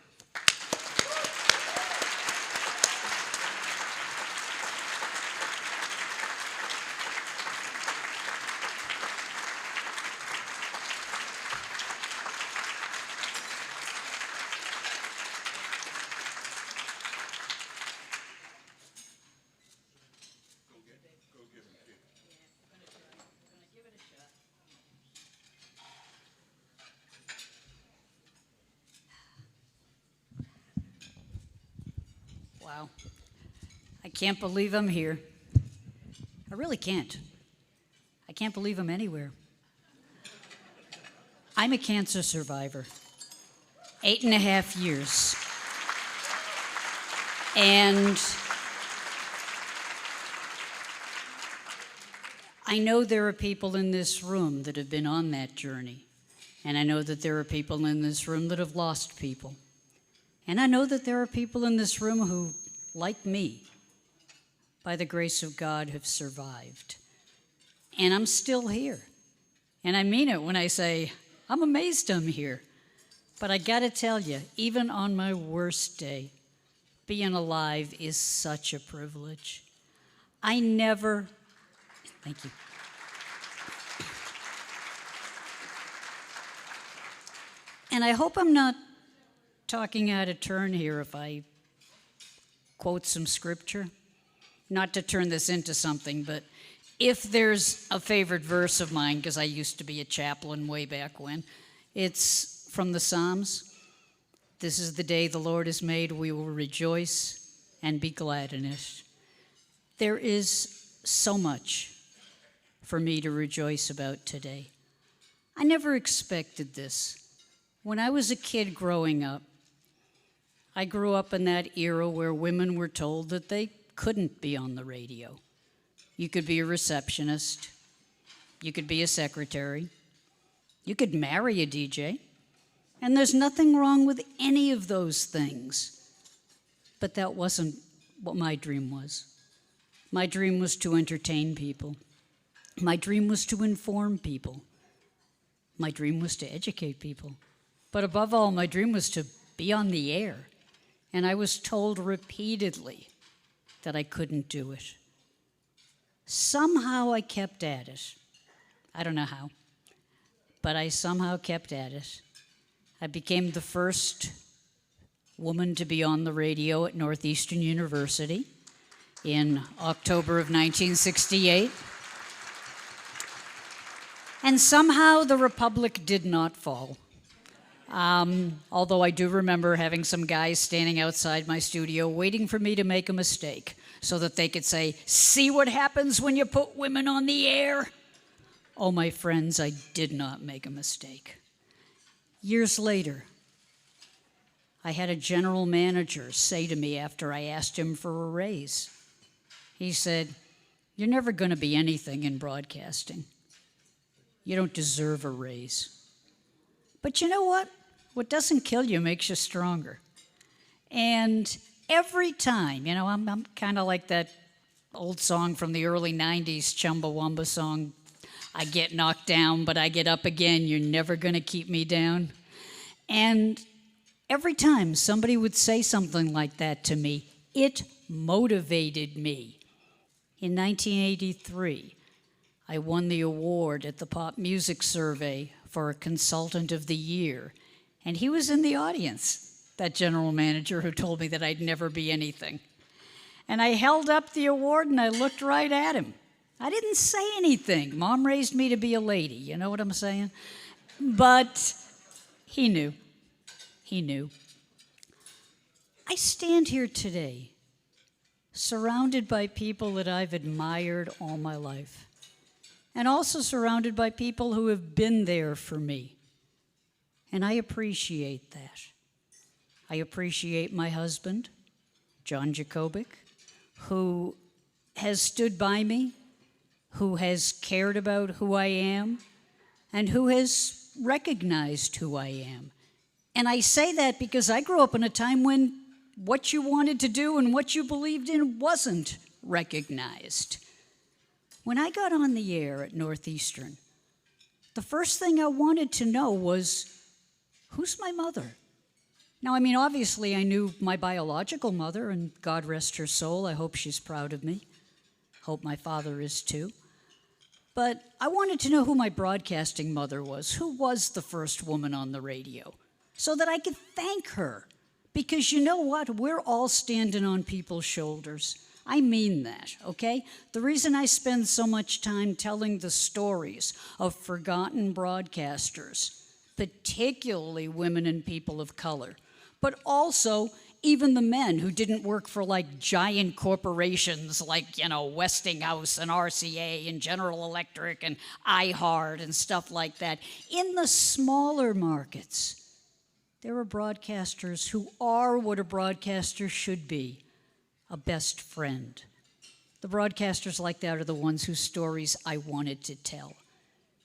Wow. I can't believe I'm here. I really can't. I can't believe I'm anywhere. I'm a cancer survivor, 8.5 years. And I know there are people in this room that have been on that journey. And I know that there are people in this room that have lost people. And I know that there are people in this room who, like me, by the grace of God, have survived. And I'm still here. And I mean it when I say, I'm amazed I'm here. But I gotta tell you, even on my worst day, being alive is such a privilege. Thank you. And I hope I'm not talking out of turn here if I quote some scripture. Not to turn this into something, but if there's a favorite verse of mine, because I used to be a chaplain way back when, it's from the Psalms. This is the day the Lord has made, we will rejoice and be glad in it. There is so much for me to rejoice about today. I never expected this. When I was a kid growing up, I grew up in that era where women were told that they couldn't be on the radio. You could be a receptionist. You could be a secretary. You could marry a DJ. And there's nothing wrong with any of those things. But that wasn't what my dream was. My dream was to entertain people. My dream was to inform people. My dream was to educate people. But above all, my dream was to be on the air. And I was told repeatedly that I couldn't do it. Somehow I kept at it. I don't know how, but I somehow kept at it. I became the first woman to be on the radio at Northeastern University in October of 1968. And somehow the Republic did not fall. Although I do remember having some guys standing outside my studio waiting for me to make a mistake so that they could say, "See what happens when you put women on the air?" Oh, my friends, I did not make a mistake. Years later, I had a general manager say to me after I asked him for a raise, he said, "You're never going to be anything in broadcasting. You don't deserve a raise." But you know what? What doesn't kill you makes you stronger. And every time, I'm kind of like that old song from the early 90s, Chumbawamba song, I get knocked down, but I get up again. You're never going to keep me down. And every time somebody would say something like that to me, it motivated me. In 1983, I won the award at the Pop Music Survey for a Consultant of the Year. And he was in the audience, that general manager who told me that I'd never be anything. And I held up the award and I looked right at him. I didn't say anything. Mom raised me to be a lady, you know what I'm saying? But he knew. He knew. I stand here today surrounded by people that I've admired all my life, and also surrounded by people who have been there for me. And I appreciate that. I appreciate my husband, John Jacobic, who has stood by me, who has cared about who I am, and who has recognized who I am. And I say that because I grew up in a time when what you wanted to do and what you believed in wasn't recognized. When I got on the air at Northeastern, the first thing I wanted to know was, who's my mother? Now, I mean, obviously I knew my biological mother, and God rest her soul, I hope she's proud of me. Hope my father is too. But I wanted to know who my broadcasting mother was. Who was the first woman on the radio? So that I could thank her. Because you know what? We're all standing on people's shoulders. I mean that, okay? The reason I spend so much time telling the stories of forgotten broadcasters, particularly women and people of color, but also even the men who didn't work for like giant corporations like, you know, Westinghouse and RCA and General Electric and iHeart and stuff like that. In the smaller markets, there are broadcasters who are what a broadcaster should be, a best friend. The broadcasters like that are the ones whose stories I wanted to tell.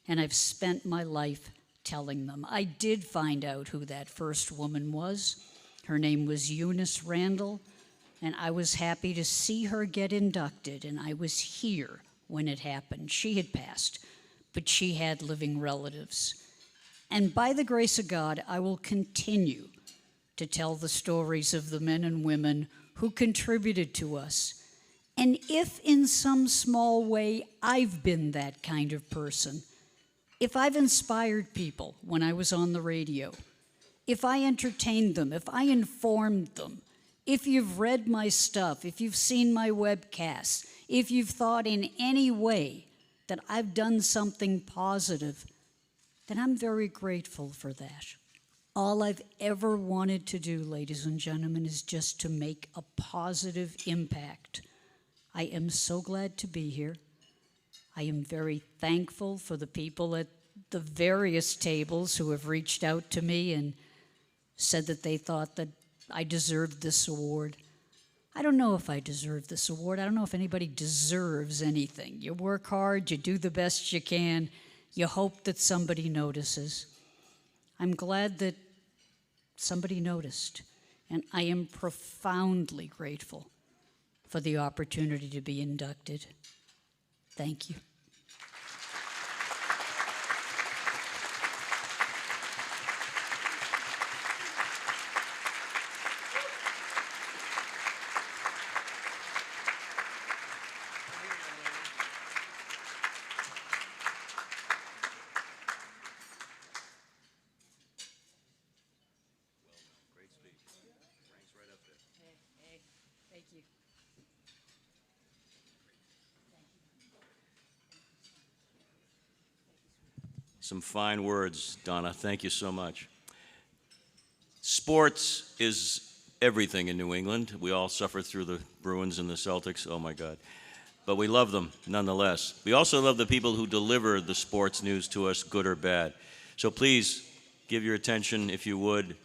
And I've spent my life telling them. I did find out who that first woman was. Her name was Eunice Randall, and I was happy to see her get inducted, and I was here when it happened. She had passed, but she had living relatives. And by the grace of God, I will continue to tell the stories of the men and women who contributed to us. And if in some small way I've been that kind of person, if I've inspired people when I was on the radio, if I entertained them, if I informed them, if you've read my stuff, if you've seen my webcasts, if you've thought in any way that I've done something positive, then I'm very grateful for that. All I've ever wanted to do, ladies and gentlemen, is just to make a positive impact. I am so glad to be here. I am very thankful for the people at the various tables who have reached out to me and said that they thought that I deserved this award. I don't know if I deserve this award. I don't know if anybody deserves anything. You work hard, you do the best you can, you hope that somebody notices. I'm glad that somebody noticed, and I am profoundly grateful for the opportunity to be inducted. Thank you. Thank you. Some fine words, Donna. Thank you so much. Sports is everything in New England. We all suffer through the Bruins and the Celtics. Oh, my God. But we love them nonetheless. We also love the people who deliver the sports news to us, good or bad. So please give your attention, if you would,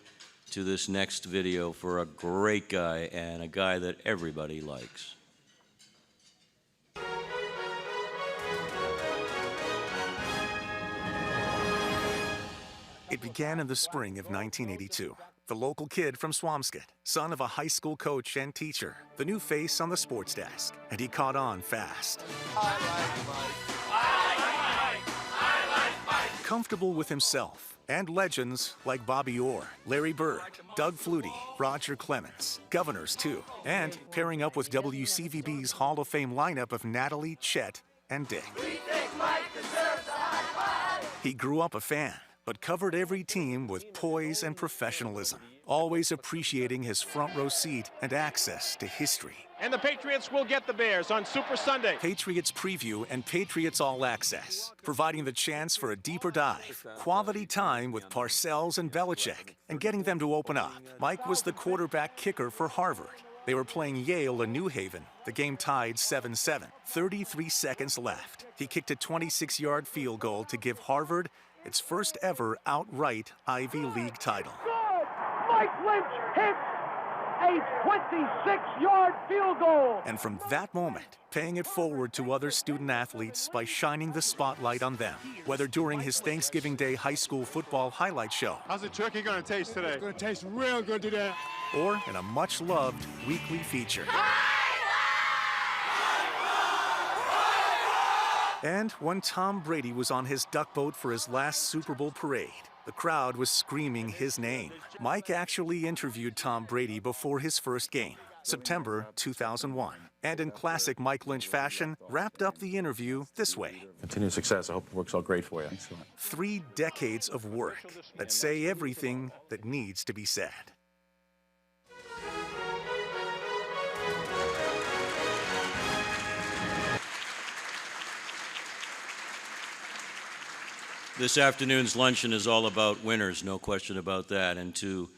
to this next video for a great guy and a guy that everybody likes. It began in the spring of 1982. The local kid from Swampscott, son of a high school coach and teacher, the new face on the sports desk, and he caught on fast. I like Mike. Comfortable with himself and legends like Bobby Orr, Larry Bird, Doug Flutie, Roger Clemens, Governors too, and pairing up with WCVB's Hall of Fame lineup of Natalie, Chet, and Dick. We think Mike deserves a high five. He grew up a fan, but covered every team with poise and professionalism, always appreciating his front row seat and access to history. And the Patriots will get the Bears on Super Sunday. Patriots Preview and Patriots All Access, providing the chance for a deeper dive, quality time with Parcells and Belichick, and getting them to open up. Mike was the quarterback kicker for Harvard. They were playing Yale and New Haven. The game tied 7-7, 33 seconds left. He kicked a 26-yard field goal to give Harvard its first ever outright Ivy League title. Good! Mike Lynch hits a 26-yard field goal. And from that moment, paying it forward to other student athletes by shining the spotlight on them, whether during his Thanksgiving Day high school football highlight show. How's the turkey going to taste today? It's going to taste real good today. Or in a much-loved weekly feature. And when Tom Brady was on his duck boat for his last Super Bowl parade, the crowd was screaming his name. Mike actually interviewed Tom Brady before his first game, September 2001, and in classic Mike Lynch fashion, wrapped up the interview this way. Continued success. I hope it works out great for you. 3 decades of work that say everything that needs to be said. This afternoon's luncheon is all about winners, no question about that. And to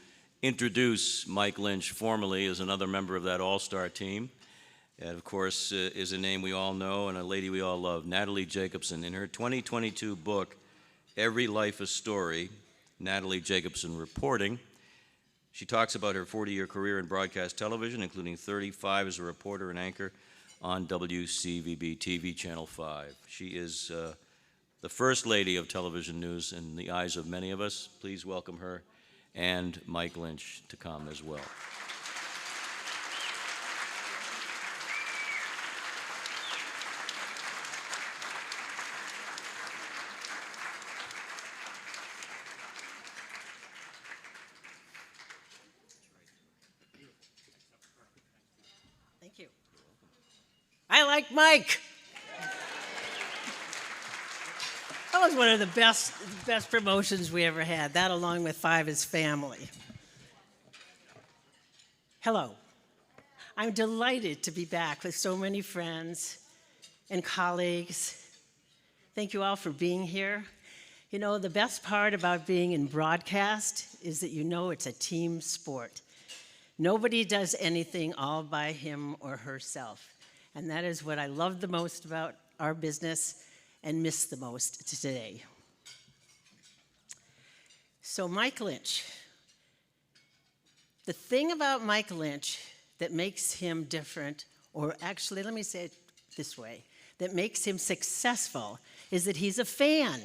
introduce Mike Lynch formally as another member of that all-star team, and of course is a name we all know and a lady we all love, Natalie Jacobson. In her 2022 book, Every Life a Story, Natalie Jacobson Reporting, she talks about her 40-year career in broadcast television, including 35 as a reporter and anchor on WCVB TV Channel 5. She is the first lady of television news in the eyes of many of us. Please welcome her and Mike Lynch to come as well. Thank you. I like Mike. That was one of the best promotions we ever had, that along with 5 is family. Hello. I'm delighted to be back with so many friends and colleagues. Thank you all for being here. You know, the best part about being in broadcast is that you know it's a team sport. Nobody does anything all by him or herself. And that is what I love the most about our business and miss the most today. So Mike Lynch. The thing about Mike Lynch that makes him different, or actually let me say it this way, that makes him successful is that he's a fan.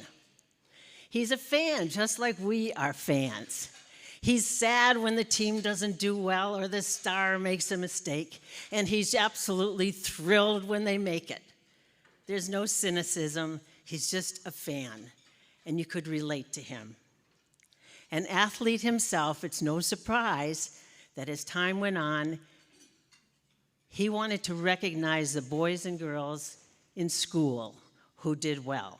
He's a fan just like we are fans. He's sad when the team doesn't do well or the star makes a mistake, and he's absolutely thrilled when they make it. There's no cynicism. He's just a fan, and you could relate to him. An athlete himself, it's no surprise that as time went on, he wanted to recognize the boys and girls in school who did well.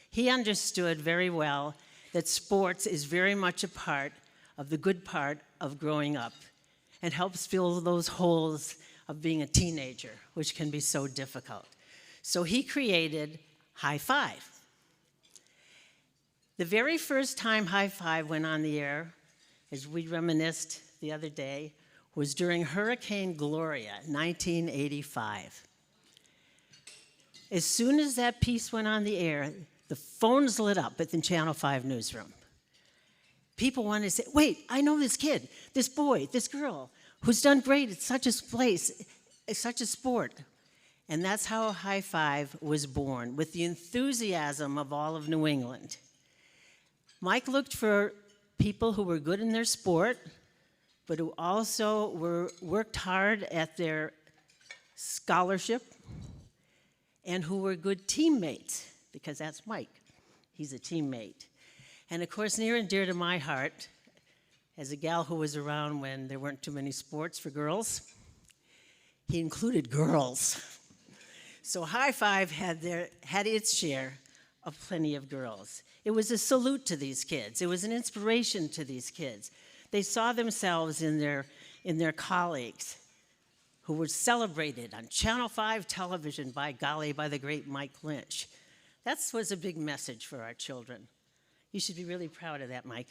He understood very well that sports is very much a part of the good part of growing up and helps fill those holes of being a teenager, which can be so difficult. So he created High Five. The very first time High Five went on the air, as we reminisced the other day, was during Hurricane Gloria, 1985. As soon as that piece went on the air, the phones lit up at the Channel 5 newsroom. People wanted to say, wait, I know this kid, this boy, this girl, who's done great at such a place, such a sport. And that's how High Five was born, with the enthusiasm of all of New England. Mike looked for people who were good in their sport, but who also worked hard at their scholarship, and who were good teammates, because that's Mike. He's a teammate. And of course, near and dear to my heart, as a gal who was around when there weren't too many sports for girls, he included girls. So High Five had its share of plenty of girls. It was a salute to these kids. It was an inspiration to these kids. They saw themselves in their colleagues who were celebrated on Channel 5 television, by golly, by the great Mike Lynch. That was a big message for our children. You should be really proud of that, Mike.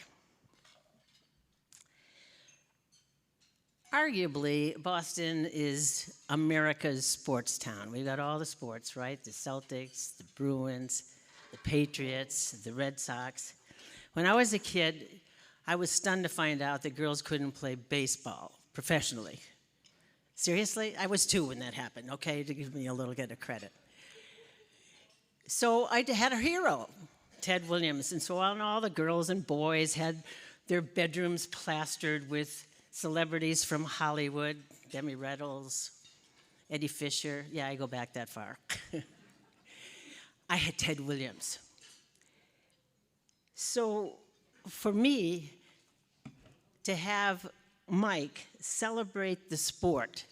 Arguably, Boston is America's sports town. We've got all the sports, right? The Celtics, the Bruins, the Patriots, the Red Sox. When I was a kid, I was stunned to find out that girls couldn't play baseball professionally. Seriously? I was 2 when that happened, okay, to give me a little bit of credit. So I had a hero, Ted Williams, and so on, all the girls and boys had their bedrooms plastered with celebrities from Hollywood, Demi Reynolds, Eddie Fisher. Yeah, I go back that far. I had Ted Williams. So for me, to have Mike celebrate the sport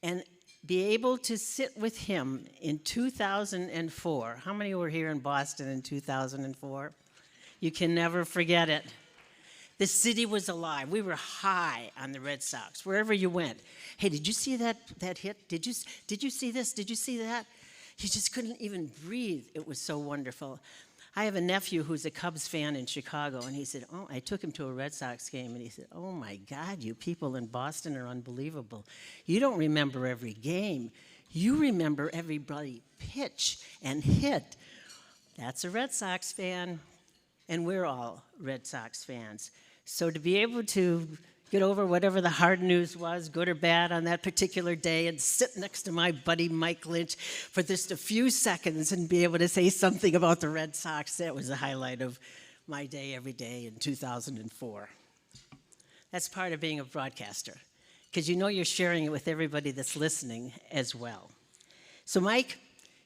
and be able to sit with him in 2004. How many were here in Boston in 2004? You can never forget it. The city was alive. We were high on the Red Sox, wherever you went. Hey, did you see that hit? Did you see this? Did you see that? You just couldn't even breathe. It was so wonderful. I have a nephew who's a Cubs fan in Chicago, and he said, I took him to a Red Sox game, and he said, oh my God, you people in Boston are unbelievable. You don't remember every game. You remember everybody pitch and hit. That's a Red Sox fan, and we're all Red Sox fans. So to be able to get over whatever the hard news was, good or bad, on that particular day and sit next to my buddy Mike Lynch for just a few seconds and be able to say something about the Red Sox, that was the highlight of my day every day in 2004. That's part of being a broadcaster, because you know you're sharing it with everybody that's listening as well. So Mike,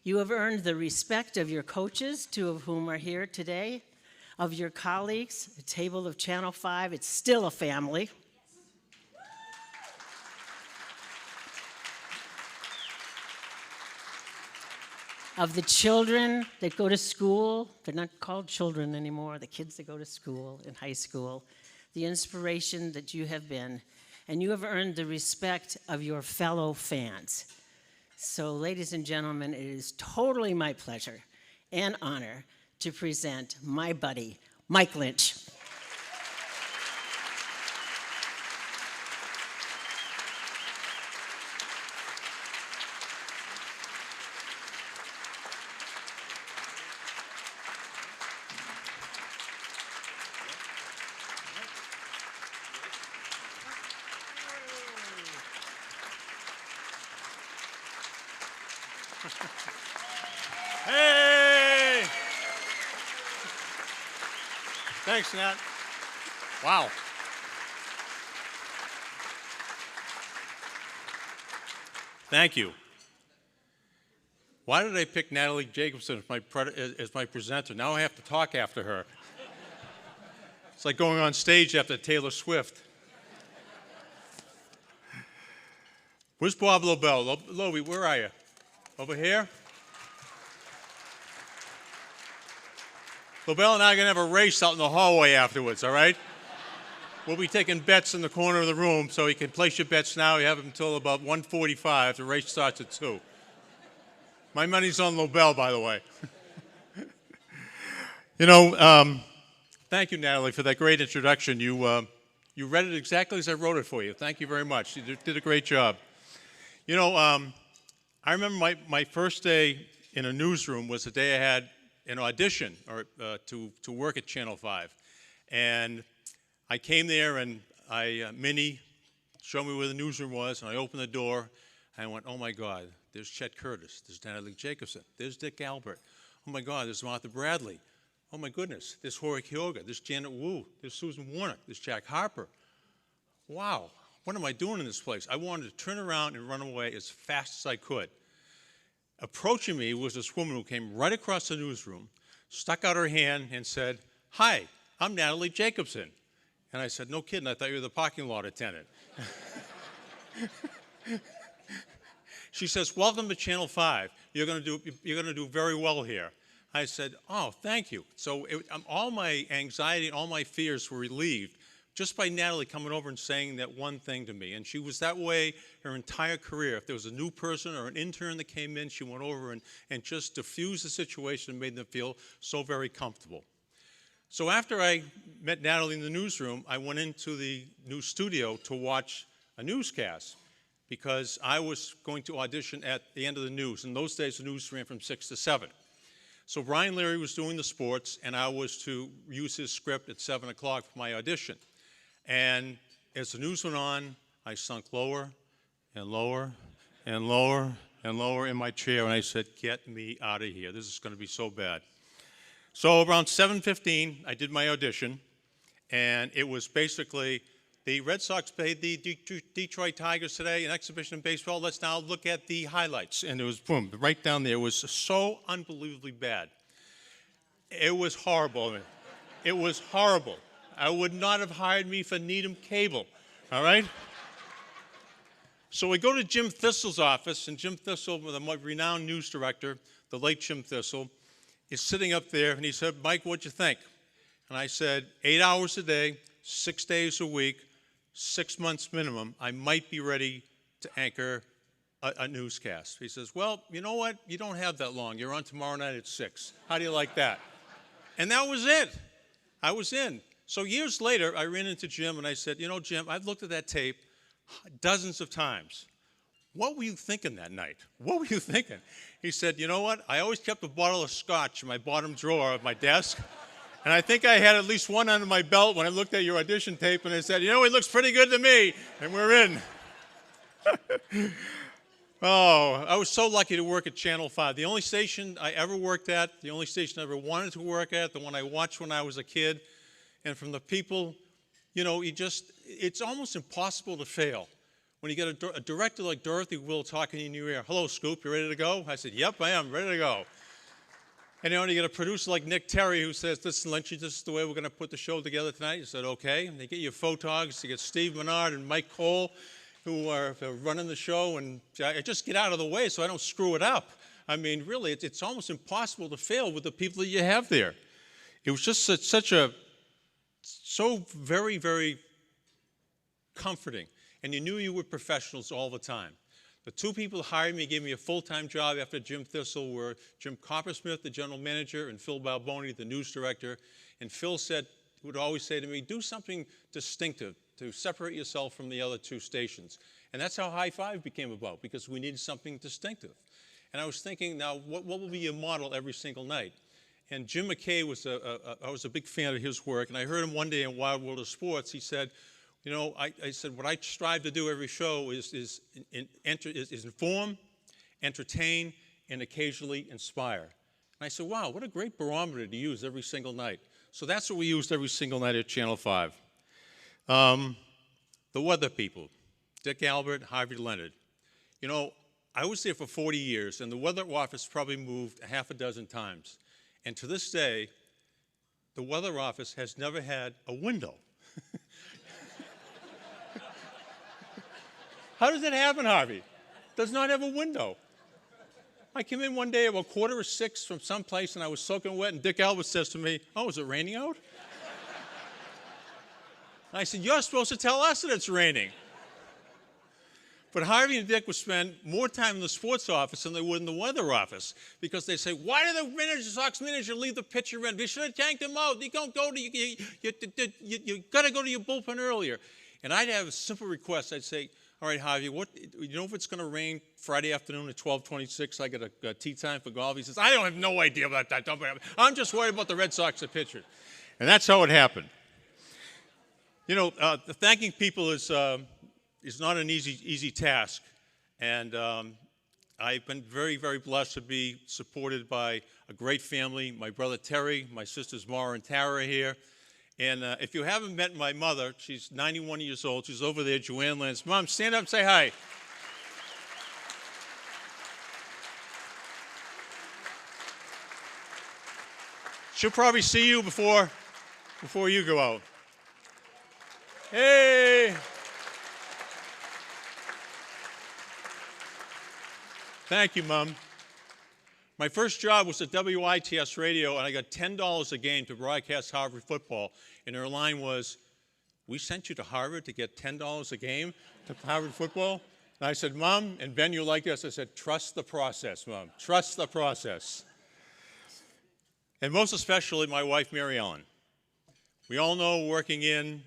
you have earned the respect of your coaches, two of whom are here today, of your colleagues, the table of Channel 5. It's still a family. Of the children that go to school, they're not called children anymore, the kids that go to school in high school, the inspiration that you have been, and you have earned the respect of your fellow fans. So, ladies and gentlemen, it is totally my pleasure and honor to present my buddy, Mike Lynch. Hey! Thanks, Nat. Wow. Thank you. Why did I pick Natalie Jacobson as my presenter? Now I have to talk after her. It's like going on stage after Taylor Swift. Where's Bob Lobel? Lobie, where are you? Over here? Lobel and I are going to have a race out in the hallway afterwards, all right? We'll be taking bets in the corner of the room, so you can place your bets now. You have them until about 1:45. The race starts at 2. My money's on Lobel, by the way. Thank you, Natalie, for that great introduction. You read it exactly as I wrote it for you. Thank you very much. You did a great job. I remember my first day in a newsroom was the day I had an audition to work at Channel 5. And I came there, and Minnie showed me where the newsroom was, and I opened the door, and I went, oh my God, there's Chet Curtis, there's Natalie Jacobson, there's Dick Albert, oh my God, there's Martha Bradley, oh my goodness, there's Jorge Kyoga, there's Janet Wu, there's Susan Warnock, there's Jack Harper. Wow, what am I doing in this place? I wanted to turn around and run away as fast as I could. Approaching me was this woman who came right across the newsroom, stuck out her hand and said, hi, I'm Natalie Jacobson. And I said, no kidding, I thought you were the parking lot attendant. She says, welcome to Channel 5. You're going to do very well here. I said, oh, thank you. So all my anxiety and all my fears were relieved just by Natalie coming over and saying that one thing to me. And she was that way her entire career. If there was a new person or an intern that came in, she went over and just diffused the situation and made them feel so very comfortable. So after I met Natalie in the newsroom, I went into the news studio to watch a newscast because I was going to audition at the end of the news. In those days, the news ran from 6 to 7. So Brian Leary was doing the sports, and I was to use his script at 7 o'clock for my audition. And as the news went on, I sunk lower and lower and lower and lower in my chair, and I said, get me out of here. This is going to be so bad. So around 7:15, I did my audition, and it was basically The Red Sox played the Detroit Tigers today, an exhibition in baseball. Let's now look at the highlights. And it was, boom, right down there. It was so unbelievably bad. It was horrible. It was horrible. I would not have hired me for Needham Cable, all right? So we go to Jim Thistle's office, and Jim Thistle, the renowned news director, the late Jim Thistle, is sitting up there, and he said, Mike, what'd you think? And I said, 8 hours a day, 6 days a week, 6 months minimum, I might be ready to anchor a newscast. He says, well, you know what? You don't have that long. You're on tomorrow night at 6. How do you like that? And that was it. I was in. So years later, I ran into Jim, and I said, you know, Jim, I've looked at that tape dozens of times. What were you thinking that night? What were you thinking? He said, you know what? I always kept a bottle of scotch in my bottom drawer of my desk. And I think I had at least one under my belt when I looked at your audition tape, and I said, you know, it looks pretty good to me. And we're in. Oh, I was so lucky to work at Channel 5. The only station I ever worked at, the only station I ever wanted to work at, the one I watched when I was a kid. And from the people, you know, it's almost impossible to fail. When you get a director like Dorothy Will talking in your ear, hello, Scoop, you ready to go? I said, yep, I am, ready to go. And you know, you get a producer like Nick Terry who says, listen, Lynchy, this is the way we're going to put the show together tonight. You said, okay. And they get your photogs, you get Steve Menard and Mike Cole, who are running the show, and I just get out of the way so I don't screw it up. I mean, really, it's almost impossible to fail with the people that you have there. It was just so very, very comforting. And you knew you were professionals all the time. The two people who hired me, gave me a full-time job after Jim Thistle were Jim Coppersmith, the general manager, and Phil Balboni, the news director. And Phil would always say to me, do something distinctive to separate yourself from the other two stations. And that's how High Five became about, because we needed something distinctive. And I was thinking, now, what will be your model every single night? And Jim McKay I was a big fan of his work, and I heard him one day in Wild World of Sports. He said, you know, I said, what I strive to do every show is inform, entertain, and occasionally inspire. And I said, wow, what a great barometer to use every single night. So that's what we used every single night at Channel 5. The weather people, Dick Albert, Harvey Leonard. You know, I was there for 40 years, and the weather office probably moved a half a dozen times. And to this day, the weather office has never had a window. How does that happen, Harvey? Does not have a window. I came in one day about 5:45 from someplace, and I was soaking wet, and Dick Albert says to me, oh, is it raining out? I said, you're supposed to tell us that it's raining. But Harvey and Dick would spend more time in the sports office than they would in the weather office, because they say, why did the Sox manager leave the pitcher in? We should have tanked him out. You got to go to your bullpen earlier. And I'd have a simple request. I'd say, all right, Harvey, you know if it's going to rain Friday afternoon at 12:26, I get a tee time for golf? He says, I don't have no idea about that. I'm just worried about the Red Sox and pitchers. And that's how it happened. You know, thanking people is not an easy task. And I've been very, very blessed to be supported by a great family. My brother Terry, my sisters Mara and Tara are here. And if you haven't met my mother, she's 91 years old. She's over there, Joanne Lance. Mom, stand up and say hi. She'll probably see you before you go out. Hey! Thank you, Mom. My first job was at WITS Radio, and I got $10 a game to broadcast Harvard football. And her line was, we sent you to Harvard to get $10 a game to Harvard football? And I said, Mom, and Ben, you like this? I said, trust the process, Mom. Trust the process. And most especially, my wife, Mary Ellen. We all know working in,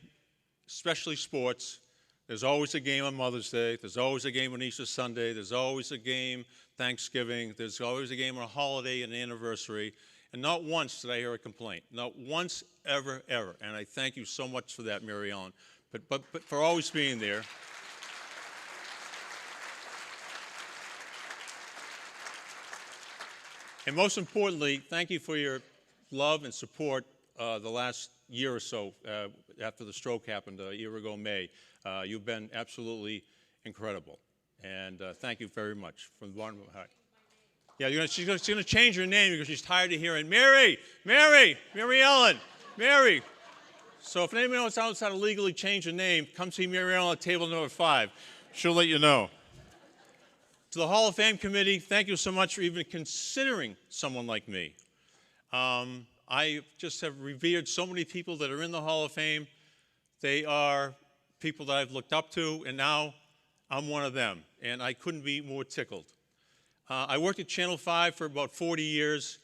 especially sports, there's always a game on Mother's Day. There's always a game on Easter Sunday. There's always a game Thanksgiving. There's always a game on a holiday and an anniversary. And not once did I hear a complaint. Not once, ever, ever. And I thank you so much for that, Mary Ellen. But for always being there. And most importantly, thank you for your love and support the last year or so after the stroke happened a year ago, May. You've been absolutely incredible. And thank you very much from the bottom of my heart. Yeah, she's going to change her name because she's tired of hearing, Mary Ellen, Mary. So if anyone else knows how to legally change a name, come see Mary Ellen at table number 5. She'll let you know. To the Hall of Fame committee, thank you so much for even considering someone like me. I just have revered so many people that are in the Hall of Fame. They are people that I've looked up to, and now I'm one of them, and I couldn't be more tickled. I worked at Channel 5 for about 40 years.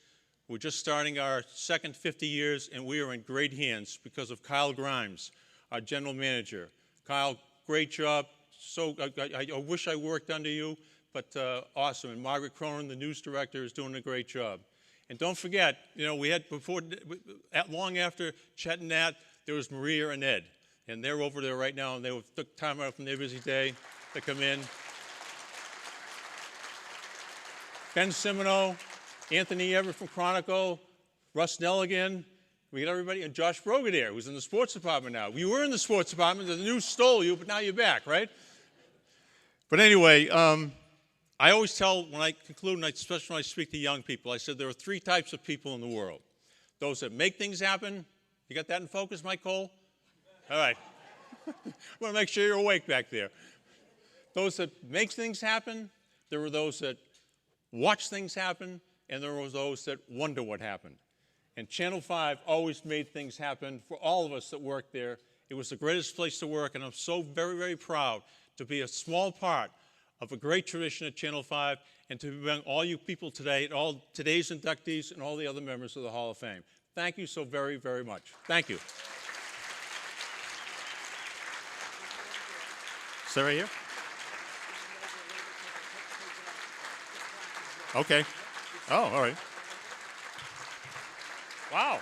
We're just starting our second 50 years, and we are in great hands because of Kyle Grimes, our general manager. Kyle, great job. So I wish I worked under you, but awesome. And Margaret Cronin, the news director, is doing a great job. And don't forget, we had before, long after Chet and Nat, there was Maria and Ed. And they're over there right now, and they took time out from their busy day to come in. Ben Simino, Anthony Everett from Chronicle, Russ Nelligan, we got everybody, and Josh Brogadier, who's in the sports department now. You were in the sports department, the news stole you, but now you're back, right? But anyway, I always tell, when I conclude, and especially when I speak to young people, I said there are 3 types of people in the world. Those that make things happen. You got that in focus, Mike Cole? All right. I want to make sure you're awake back there. Those that make things happen, there are those that watch things happen, and there are those that wonder what happened. And Channel 5 always made things happen for all of us that worked there. It was the greatest place to work, and I'm so very, very proud to be a small part of a great tradition at Channel 5 and to be among all you people today, all today's inductees and all the other members of the Hall of Fame. Thank you so very, very much. Thank you. Stay right here. Okay. Oh, all right. Wow.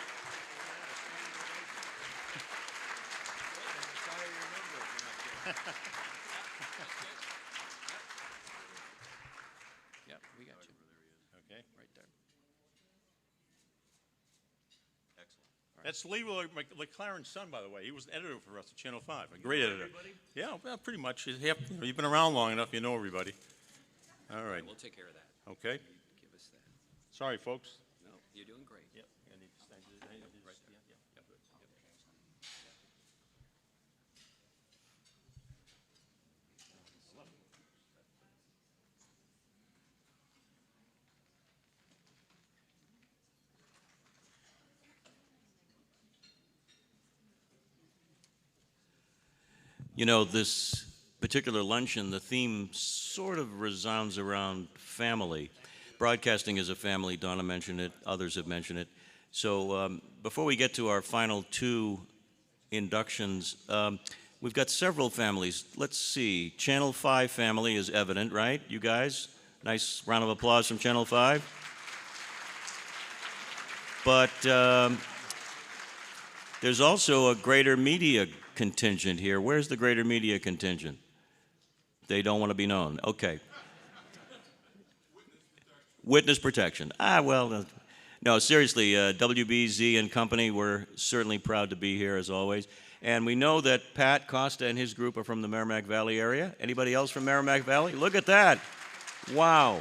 Yeah, we got you. Okay. Right there. Excellent. That's Lee McLaren's son, by the way. He was an editor for us at Channel 5. A great editor. Everybody? Yeah, well, pretty much. You've been around long enough, you know everybody. All right. We'll take care of that. Okay. Give us that. Sorry, folks. No, you're doing great. Yep. Right there. Yep. This particular luncheon, the theme sort of resounds around family. Broadcasting is a family. Donna mentioned it. Others have mentioned it. So before we get to our final 2 inductions, we've got several families. Let's see. Channel 5 family is evident, right? You guys? Nice round of applause from Channel 5. But there's also a greater media contingent here. Where's the greater media contingent? They don't want to be known. Okay. Witness protection. No, seriously, WBZ and company, we're certainly proud to be here as always. And we know that Pat Costa and his group are from the Merrimack Valley area. Anybody else from Merrimack Valley? Look at that. Wow.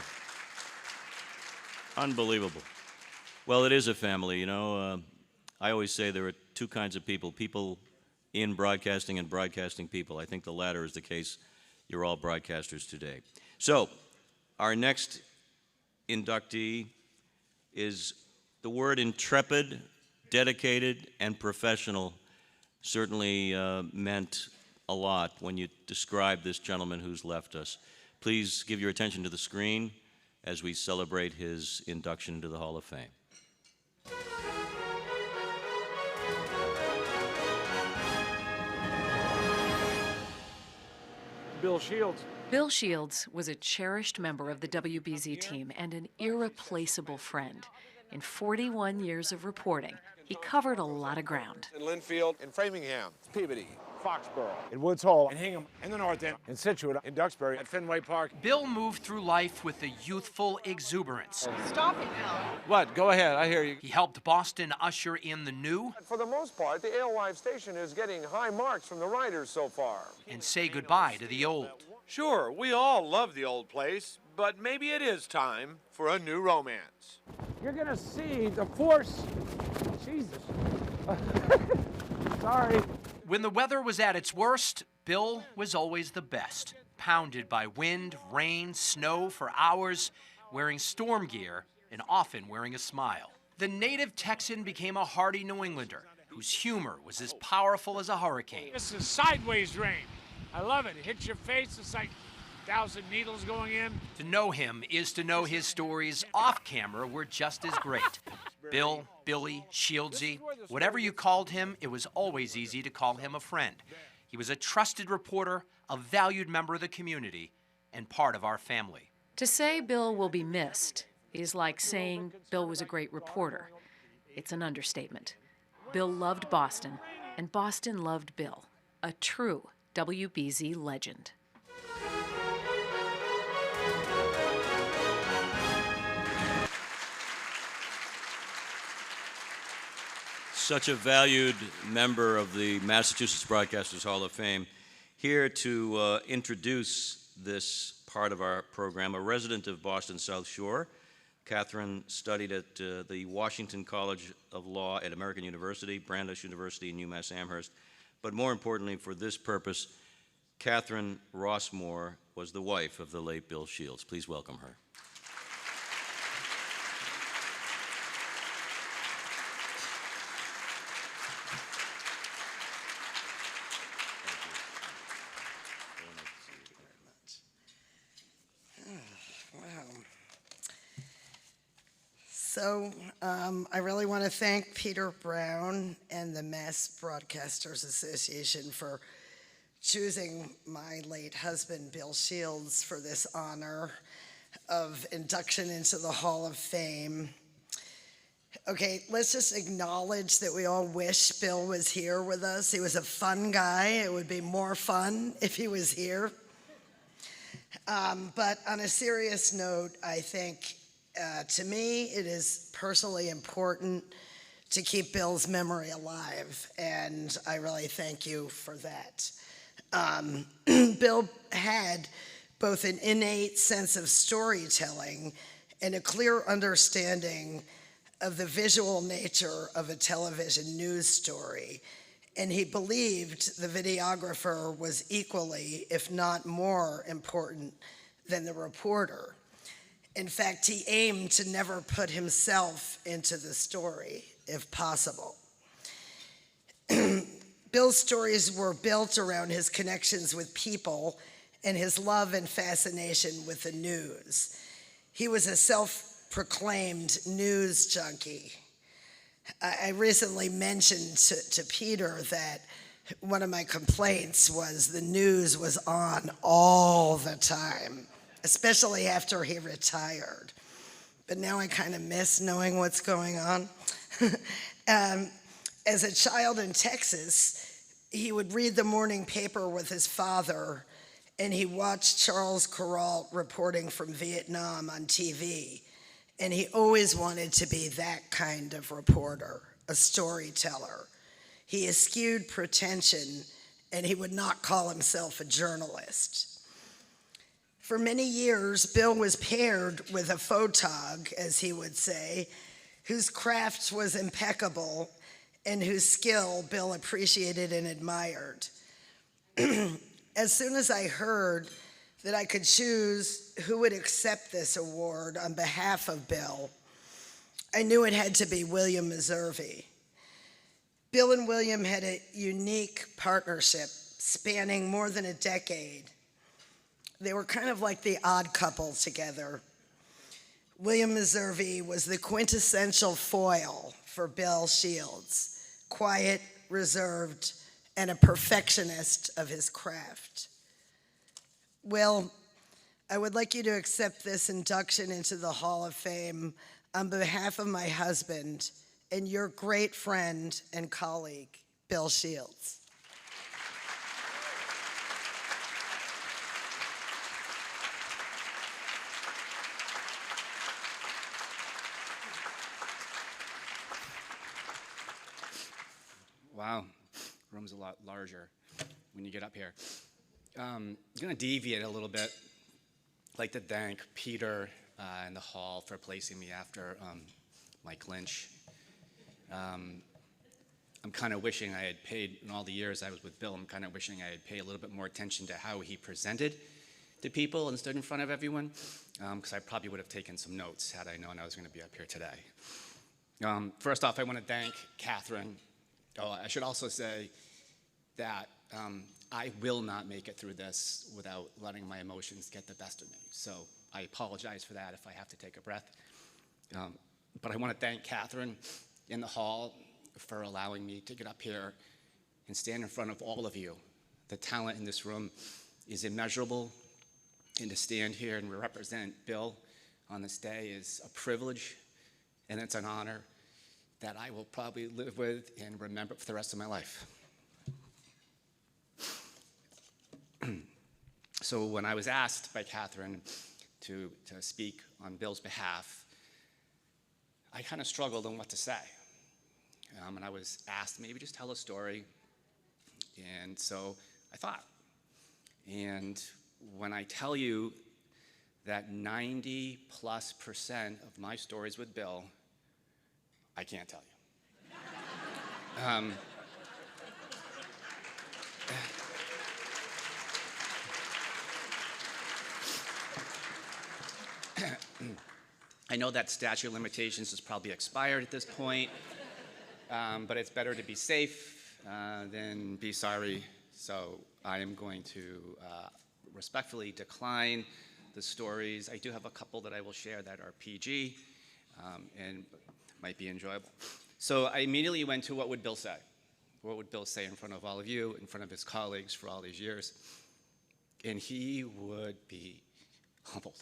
Unbelievable. Well, it is a family, I always say there are 2 kinds of people in broadcasting and broadcasting people. I think the latter is the case. You're all broadcasters today. So, our next inductee is the word intrepid, dedicated, and professional certainly meant a lot when you describe this gentleman who's left us. Please give your attention to the screen as we celebrate his induction into the Hall of Fame. Bill Shields. Bill Shields was a cherished member of the WBZ team and an irreplaceable friend. In 41 years of reporting, he covered a lot of ground. In Linfield, in Framingham, Peabody, Foxborough, in Woods Hole, in Hingham, in the North End, in Situate, in Duxbury, at Fenway Park. Bill moved through life with a youthful exuberance. Stop it, Bill. What? Go ahead, I hear you. He helped Boston usher in the new For the most part, the Alewife station is getting high marks from the writers so far. and say goodbye to the old. Sure, we all love the old place, but maybe it is time for a new romance. You're gonna see the force. Jesus. Sorry. When the weather was at its worst, Bill was always the best. Pounded by wind, rain, snow for hours, wearing storm gear, and often wearing a smile. The native Texan became a hardy New Englander whose humor was as powerful as a hurricane. This is sideways rain. I love it. It hits your face. It's like 1,000 needles going in. To know him is to know his stories off camera were just as great. Bill, Billy, Shieldsy, whatever you called him, it was always easy to call him a friend. He was a trusted reporter, a valued member of the community, and part of our family. To say Bill will be missed is like saying Bill was a great reporter. It's an understatement. Bill loved Boston, and Boston loved Bill, a true WBZ legend. Such a valued member of the Massachusetts Broadcasters Hall of Fame. Here to introduce this part of our program, a resident of Boston South Shore. Catherine studied at the Washington College of Law at American University, Brandeis University, and UMass Amherst. But more importantly, for this purpose, Catherine Rossmore was the wife of the late Bill Shields. Please welcome her. So I really want to thank Peter Brown and the Mass Broadcasters Association for choosing my late husband, Bill Shields, for this honor of induction into the Hall of Fame. Okay, let's just acknowledge that we all wish Bill was here with us. He was a fun guy. It would be more fun if he was here. But on a serious note, I think to me, it is personally important to keep Bill's memory alive, and I really thank you for that. Bill had both an innate sense of storytelling and a clear understanding of the visual nature of a television news story, and he believed the videographer was equally, if not more, important than the reporter. In fact, he aimed to never put himself into the story, if possible. Bill's stories were built around his connections with people and his love and fascination with the news. He was a self-proclaimed news junkie. I recently mentioned to Peter that one of my complaints was the news was on all the time, especially after he retired. But now I kind of miss knowing what's going on. As a child in Texas, he would read the morning paper with his father, and he watched Charles Kuralt reporting from Vietnam on TV. And he always wanted to be that kind of reporter, a storyteller. He eschewed pretension, and he would not call himself a journalist. For many years, Bill was paired with a photog, as he would say, whose craft was impeccable and whose skill Bill appreciated and admired. As soon as I heard that I could choose who would accept this award on behalf of Bill, I knew it had to be William Meservey. Bill and William had a unique partnership spanning more than a decade. They were kind of like the odd couple together. William Meservey was the quintessential foil for Bill Shields, quiet, reserved, and a perfectionist of his craft. Will, I would like you to accept this induction into the Hall of Fame on behalf of my husband and your great friend and colleague, Bill Shields. Wow, room's a lot larger when you get up here. I'm gonna deviate a little bit. I'd like to thank Peter in the hall for placing me after Mike Lynch. I'm kind of wishing I had paid, in all the years I was with Bill, I'm kind of wishing I had paid a little bit more attention to how he presented to people and stood in front of everyone, because I probably would have taken some notes had I known I was going to be up here today. First off, I want to thank Catherine. Oh, I should also say that I will not make it through this without letting my emotions get the best of me. So I apologize for that if I have to take a breath. But I want to thank Catherine in the hall for allowing me to get up here and stand in front of all of you. The talent in this room is immeasurable, and to stand here and represent Bill on this day is a privilege, and it's an honor that I will probably live with and remember for the rest of my life. So when I was asked by Catherine to speak on Bill's behalf, I kind of struggled on what to say. And I was asked, maybe just tell a story. And so I thought. And when I tell you that 90+% of my stories with Bill, I can't tell you. I know that statute of limitations is probably expired at this point. But it's better to be safe than be sorry. So I am going to respectfully decline the stories. I do have a couple that I will share that are PG and might be enjoyable. So I immediately went to what would Bill say? What would Bill say in front of all of you, in front of his colleagues for all these years? And he would be humbled.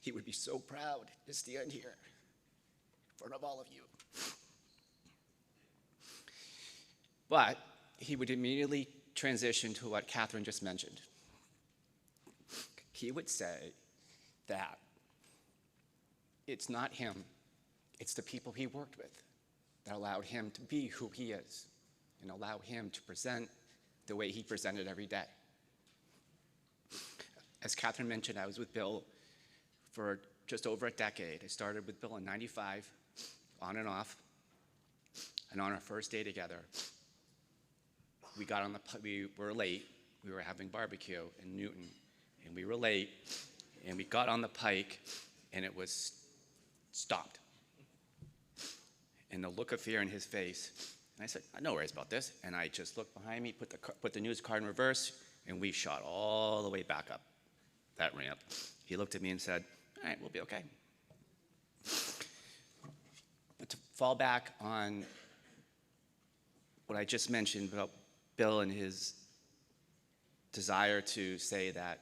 He would be so proud to stand here in front of all of you. But he would immediately transition to what Catherine just mentioned. He would say that it's not him, it's the people he worked with that allowed him to be who he is and allow him to present the way he presented every day. As Catherine mentioned, I was with Bill for just over a decade. I started with Bill in '95, on and off. And on our first day together, we were late. We were having barbecue in Newton, and we were late, and we got on the pike, and it was stopped. And the look of fear in his face, and I said, no worries about this. And I just looked behind me, put the news card in reverse, and we shot all the way back up that ramp. He looked at me and said, all right, we'll be okay. But to fall back on what I just mentioned about Bill and his desire to say that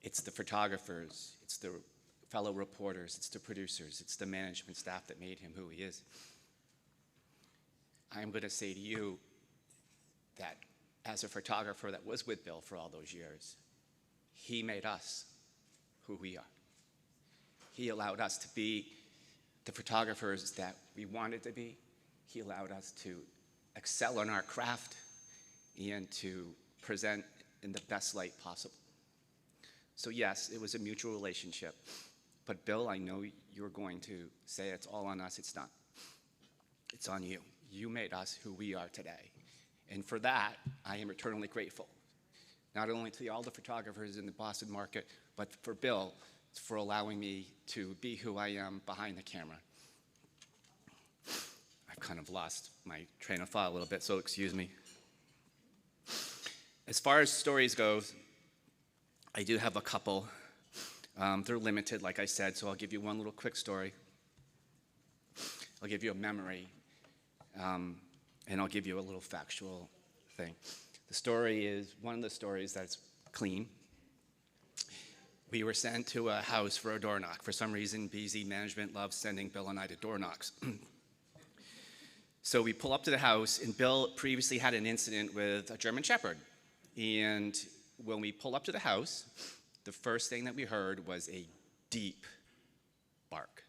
it's the photographers, it's the fellow reporters, it's the producers, it's the management staff that made him who he is. I'm going to say to you that as a photographer that was with Bill for all those years, he made us who we are. He allowed us to be the photographers that we wanted to be. He allowed us to excel in our craft and to present in the best light possible. So yes, it was a mutual relationship. But Bill, I know you're going to say it's all on us. It's not. It's on you. You made us who we are today. And for that, I am eternally grateful. Not only to all the photographers in the Boston market, but for Bill for allowing me to be who I am behind the camera. I've kind of lost my train of thought a little bit, so excuse me. As far as stories go, I do have a couple. They're limited, like I said, so I'll give you one little quick story. I'll give you a memory, and I'll give you a little factual thing. The story is one of the stories that's clean. We were sent to a house for a door knock. For some reason, BZ management loves sending Bill and I to door knocks. So we pull up to the house, and Bill previously had an incident with a German Shepherd. And when we pull up to the house, the first thing that we heard was a deep bark.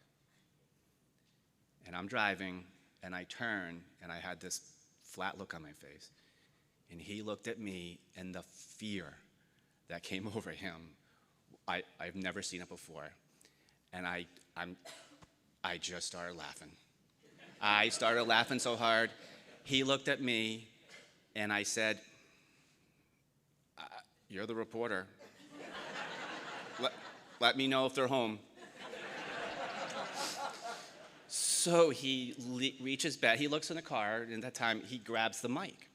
And I'm driving, and I turn, and I had this flat look on my face. And he looked at me, and the fear that came over him, I've never seen it before. And I just started laughing. I started laughing so hard. He looked at me, and I said, "You're the reporter. Let me know if they're home." So he reaches back, he looks in the car, and at that time he grabs the mic.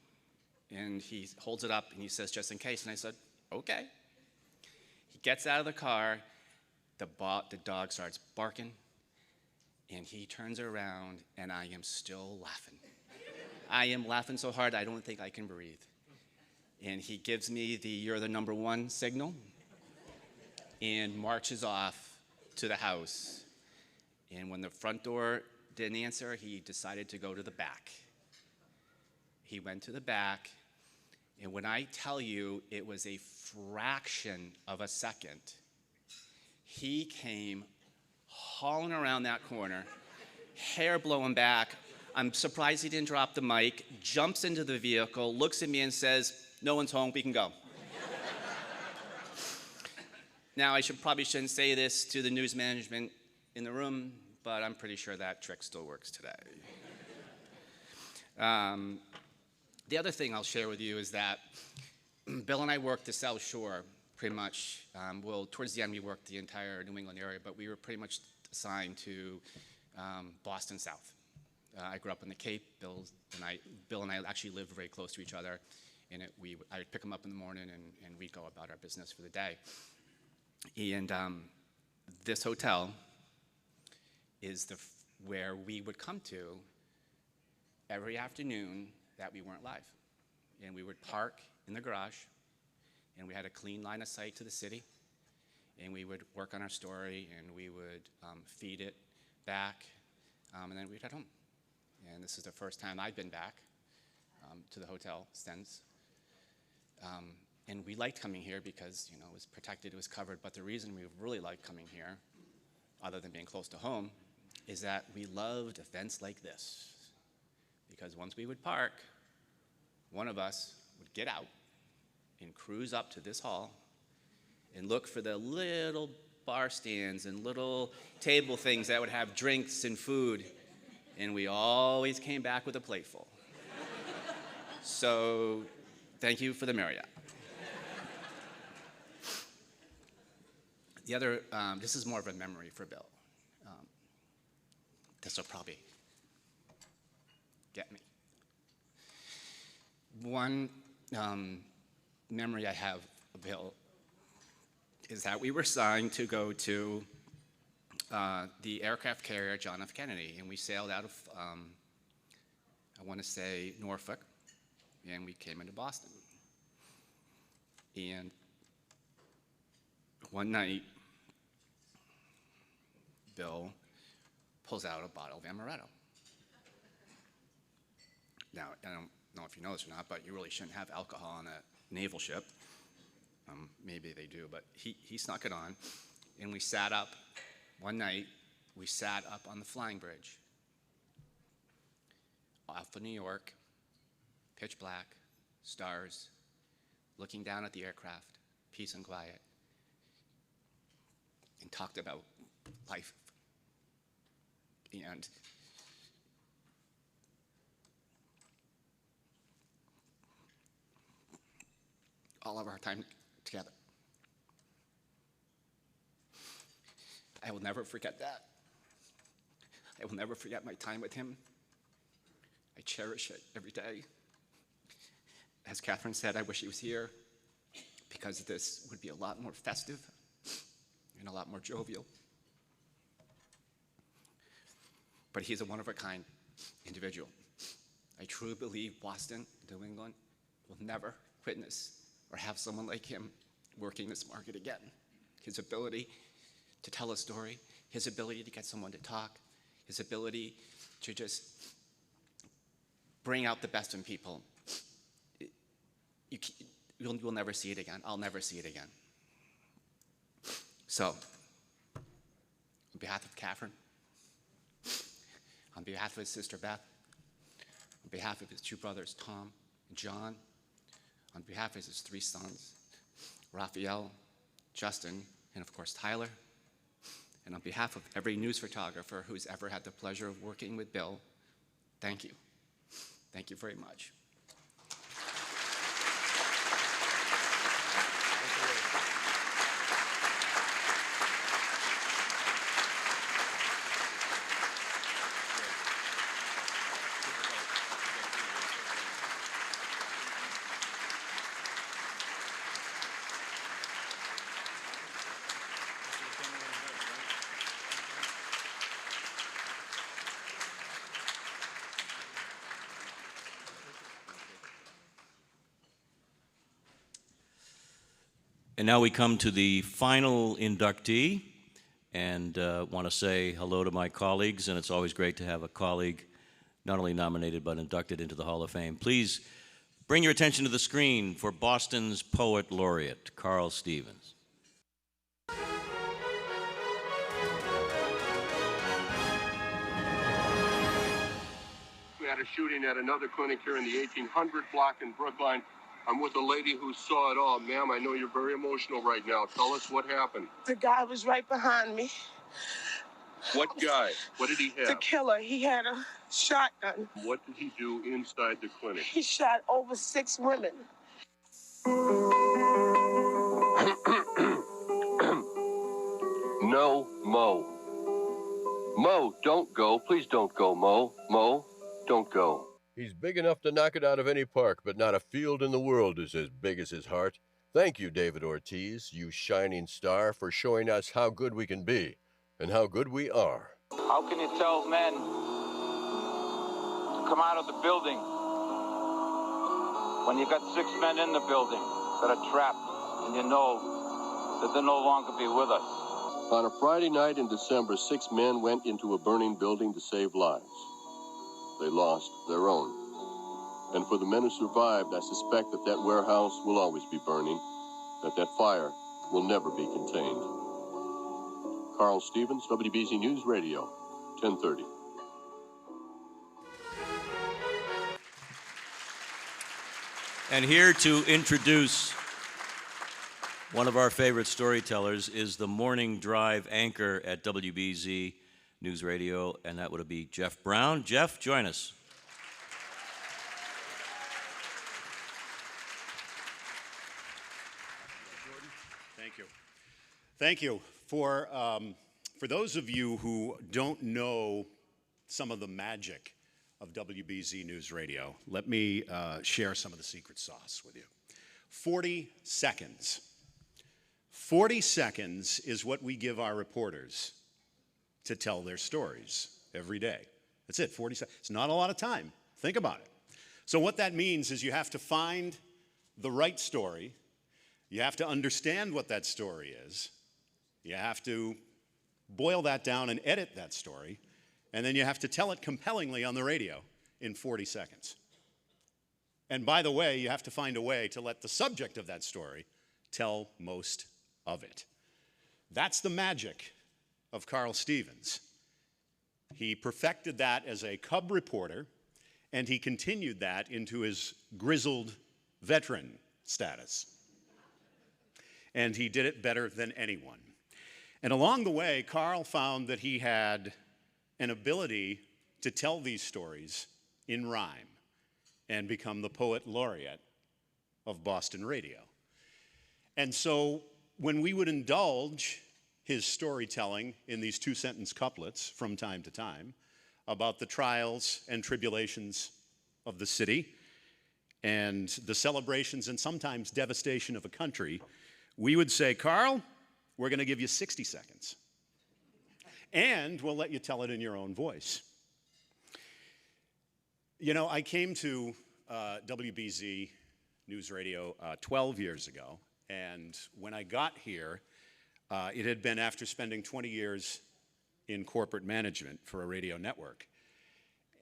And he holds it up and he says, "Just in case." And I said, "Okay." He gets out of the car, the dog starts barking, and he turns around, and I am still laughing. I am laughing so hard I don't think I can breathe. And he gives me the "you're the number one" signal and marches off to the house. And when the front door didn't answer, he decided to go to the back. He went to the back, and when I tell you it was a fraction of a second, he came hauling around that corner, hair blowing back. I'm surprised he didn't drop the mic, jumps into the vehicle, looks at me and says, "No one's home, we can go." Now, I probably shouldn't say this to the news management in the room, but I'm pretty sure that trick still works today. The other thing I'll share with you is that Bill and I worked the South Shore pretty much. Well, towards the end, we worked the entire New England area, but we were pretty much assigned to Boston South. I grew up in the Cape. Bill and I actually lived very close to each other, and I would pick him up in the morning, and we'd go about our business for the day. And this hotel is where we would come to every afternoon that we weren't live. And we would park in the garage, and we had a clean line of sight to the city, and we would work on our story, and we would feed it back, and then we'd head home. And this is the first time I've been back to the hotel since. And we liked coming here because, it was protected, it was covered, but the reason we really liked coming here, other than being close to home, is that we loved events like this. Because once we would park, one of us would get out and cruise up to this hall and look for the little bar stands and little table things that would have drinks and food, and we always came back with a plate full. So, thank you for the Marriott. The other, this is more of a memory for Bill. This will probably get me. One memory I have of Bill is that we were assigned to go to the aircraft carrier John F. Kennedy, and we sailed out of, I want to say, Norfolk, and we came into Boston. And one night, Bill pulls out a bottle of amaretto. Now, I don't know if you know this or not, but you really shouldn't have alcohol on a naval ship. Maybe they do, but he snuck it on, and we sat up one night. We sat up on the flying bridge off of New York, pitch black, stars, looking down at the aircraft, peace and quiet, and talked about life. And all of our time together. I will never forget that. I will never forget my time with him. I cherish it every day. As Catherine said, I wish he was here because this would be a lot more festive and a lot more jovial. But he's a one-of-a-kind individual. I truly believe Boston, New England, will never witness or have someone like him working this market again. His ability to tell a story, his ability to get someone to talk, his ability to just bring out the best in people. You'll never see it again. I'll never see it again. So, on behalf of Catherine, on on behalf of his sister Beth, on behalf of his two brothers Tom and John, on behalf of his three sons, Raphael, Justin, and of course Tyler, and on behalf of every news photographer who's ever had the pleasure of working with Bill, thank you. Thank you very much. And now we come to the final inductee, and want to say hello to my colleagues, and it's always great to have a colleague not only nominated but inducted into the Hall of Fame. Please bring your attention to the screen for Boston's Poet Laureate, Carl Stevens. We had a shooting at another clinic here in the 1800 block in Brookline. I'm with a lady who saw it all. Ma'am, I know you're very emotional right now. Tell us what happened. The guy was right behind me. What guy? What did he have? The killer. He had a shotgun. What did he do inside the clinic? He shot over 6 women. No, Mo. Mo, don't go. Please don't go, Mo. Mo, don't go. He's big enough to knock it out of any park, but not a field in the world is as big as his heart. Thank you, David Ortiz, you shining star, for showing us how good we can be and how good we are. How can you tell men to come out of the building when you got 6 men in the building that are trapped and you know that they'll no longer be with us? On a Friday night in December, 6 men went into a burning building to save lives. They lost their own. And for the men who survived, I suspect that that warehouse will always be burning, that fire will never be contained. Carl Stevens, WBZ News Radio, 1030. And here to introduce one of our favorite storytellers is the morning drive anchor at WBZ News Radio, and that would be Jeff Brown. Jeff, join us. Thank you. Thank you. For those of you who don't know some of the magic of WBZ News Radio, let me share some of the secret sauce with you. 40 seconds. 40 seconds is what we give our reporters to tell their stories every day. That's it, 40 seconds. It's not a lot of time. Think about it. So what that means is you have to find the right story. You have to understand what that story is. You have to boil that down and edit that story. And then you have to tell it compellingly on the radio in 40 seconds. And by the way, you have to find a way to let the subject of that story tell most of it. That's the magic of Carl Stevens. He perfected that as a cub reporter, and he continued that into his grizzled veteran status. And he did it better than anyone. And along the way, Carl found that he had an ability to tell these stories in rhyme and become the poet laureate of Boston radio. And so when we would indulge his storytelling in these 2-sentence couplets from time to time about the trials and tribulations of the city and the celebrations and sometimes devastation of a country, we would say, Carl, we're going to give you 60 seconds. And we'll let you tell it in your own voice. You know, I came to WBZ News Radio 12 years ago, and when I got here, it had been after spending 20 years in corporate management for a radio network.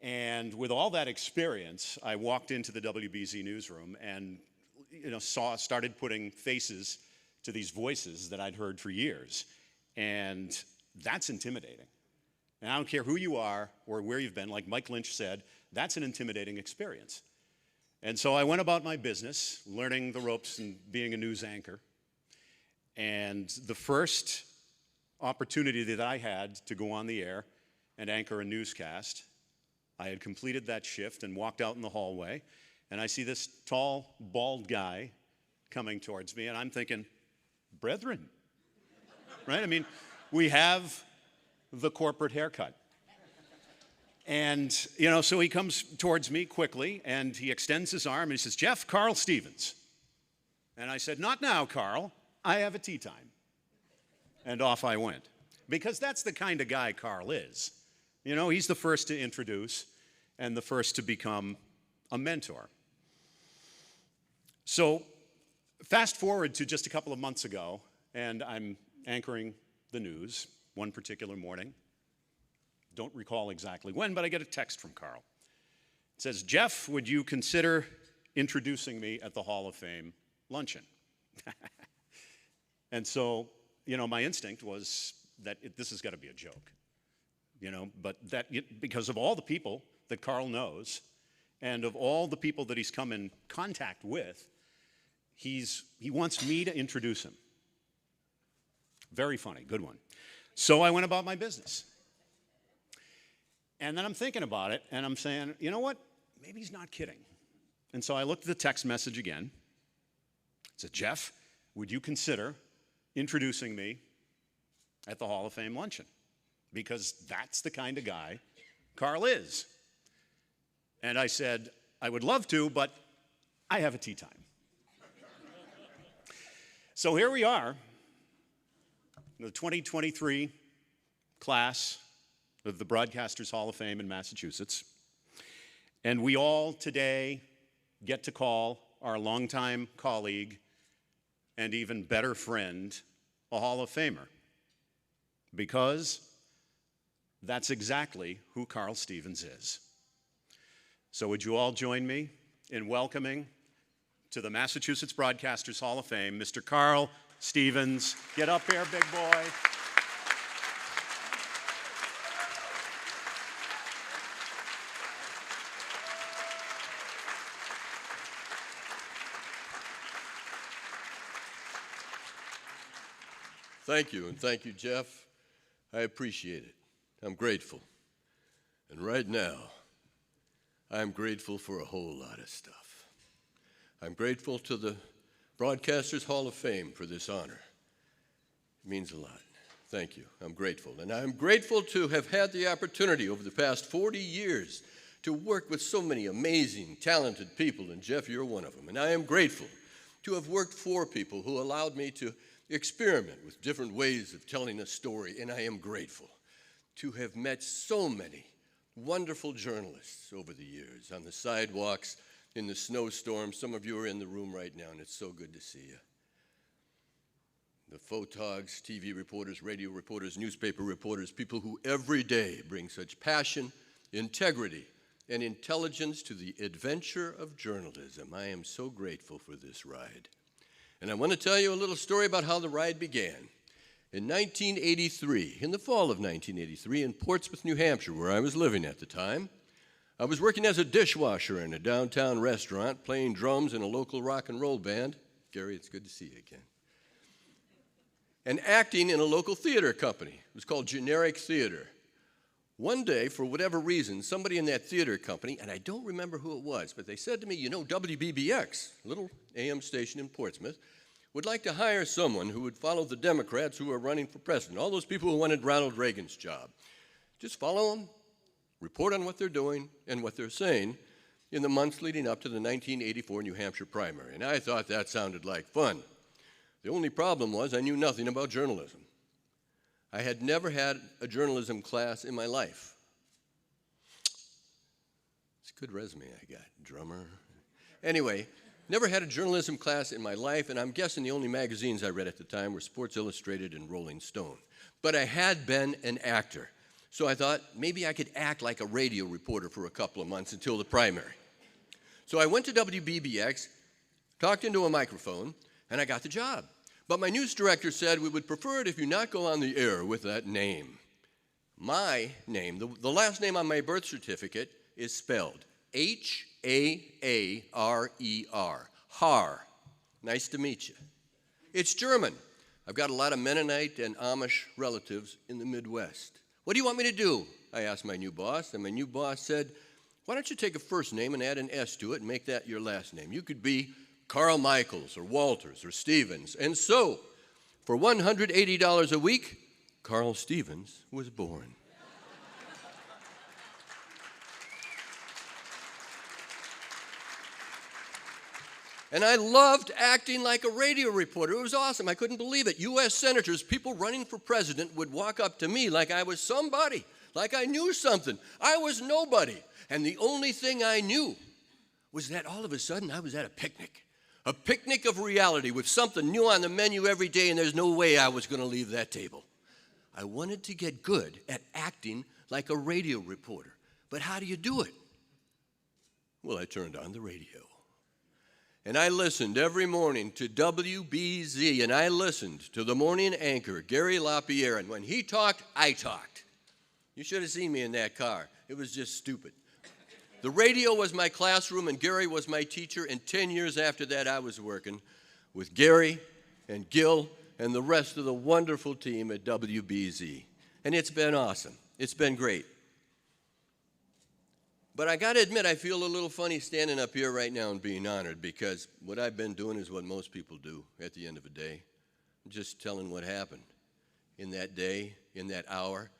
And with all that experience, I walked into the WBZ newsroom and started putting faces to these voices that I'd heard for years. And that's intimidating. And I don't care who you are or where you've been, like Mike Lynch said, that's an intimidating experience. And so I went about my business, learning the ropes and being a news anchor. And the first opportunity that I had to go on the air and anchor a newscast, I had completed that shift and walked out in the hallway, and I see this tall, bald guy coming towards me, and I'm thinking, brethren, right? I mean, we have the corporate haircut. And, so he comes towards me quickly, and he extends his arm, and he says, Jeff, Carl Stevens. And I said, not now, Carl. I have a tea time. And off I went. Because that's the kind of guy Carl is. He's the first to introduce and the first to become a mentor. So fast forward to just a couple of months ago, and I'm anchoring the news one particular morning. Don't recall exactly when, but I get a text from Carl. It says, Jeff, would you consider introducing me at the Hall of Fame luncheon? And so, my instinct was that this has got to be a joke, but because of all the people that Carl knows and of all the people that he's come in contact with, he wants me to introduce him. Very funny, good one. So I went about my business. And then I'm thinking about it, and I'm saying, you know what? Maybe he's not kidding. And so I looked at the text message again. It said, Jeff, would you consider introducing me at the Hall of Fame luncheon? Because that's the kind of guy Carl is. And I said, I would love to, but I have a tea time. So here we are, the 2023 class of the Broadcasters Hall of Fame in Massachusetts. And we all today get to call our longtime colleague and even better friend a Hall of Famer, because that's exactly who Carl Stevens is. So would you all join me in welcoming to the Massachusetts Broadcasters Hall of Fame, Mr. Carl Stevens. Get up here, big boy. Thank you, and thank you, Jeff. I appreciate it. I'm grateful. And right now, I'm grateful for a whole lot of stuff. I'm grateful to the Broadcasters Hall of Fame for this honor. It means a lot. Thank you. I'm grateful. And I'm grateful to have had the opportunity over the past 40 years to work with so many amazing, talented people, and Jeff, you're one of them. And I am grateful to have worked for people who allowed me to experiment with different ways of telling a story, and I am grateful to have met so many wonderful journalists over the years on the sidewalks, in the snowstorm. Some of you are in the room right now, and it's so good to see you. The photogs, TV reporters, radio reporters, newspaper reporters, people who every day bring such passion, integrity, and intelligence to the adventure of journalism. I am so grateful for this ride. And I want to tell you a little story about how the ride began. In 1983, in the fall of 1983, in Portsmouth, New Hampshire, where I was living at the time, I was working as a dishwasher in a downtown restaurant, playing drums in a local rock and roll band. Gary, it's good to see you again. And acting in a local theater company. It was called Generic Theater. One day, for whatever reason, somebody in that theater company, and I don't remember who it was, but they said to me, WBBX, a little AM station in Portsmouth, would like to hire someone who would follow the Democrats who are running for president, all those people who wanted Ronald Reagan's job. Just follow them, report on what they're doing and what they're saying in the months leading up to the 1984 New Hampshire primary. And I thought that sounded like fun. The only problem was I knew nothing about journalism. I had never had a journalism class in my life. It's a good resume I got, drummer. Anyway, never had a journalism class in my life, and I'm guessing the only magazines I read at the time were Sports Illustrated and Rolling Stone. But I had been an actor, so I thought maybe I could act like a radio reporter for a couple of months until the primary. So I went to WBBX, talked into a microphone, and I got the job. But my news director said we would prefer it if you not go on the air with that name. My name, the last name on my birth certificate is spelled H-A-A-R-E-R. Har. Nice to meet you. It's German. I've got a lot of Mennonite and Amish relatives in the Midwest. What do you want me to do? I asked my new boss, and my new boss said, why don't you take a first name and add an S to it and make that your last name? You could be Carl Michaels or Walters or Stevens. And so, for $180 a week, Carl Stevens was born. And I loved acting like a radio reporter. It was awesome. I couldn't believe it. U.S. senators, people running for president, would walk up to me like I was somebody, like I knew something. I was nobody. And the only thing I knew was that all of a sudden I was at a picnic of reality with something new on the menu every day, and there's no way I was going to leave that table. I wanted to get good at acting like a radio reporter. But how do you do it? Well, I turned on the radio. And I listened every morning to WBZ, and I listened to the morning anchor, Gary LaPierre, and when he talked, I talked. You should have seen me in that car. It was just stupid. The radio was my classroom, and Gary was my teacher, and 10 years after that, I was working with Gary and Gil and the rest of the wonderful team at WBZ. And it's been awesome. It's been great. But I got to admit, I feel a little funny standing up here right now and being honored, because what I've been doing is what most people do at the end of a day. I'm just telling what happened in that day, in that hour,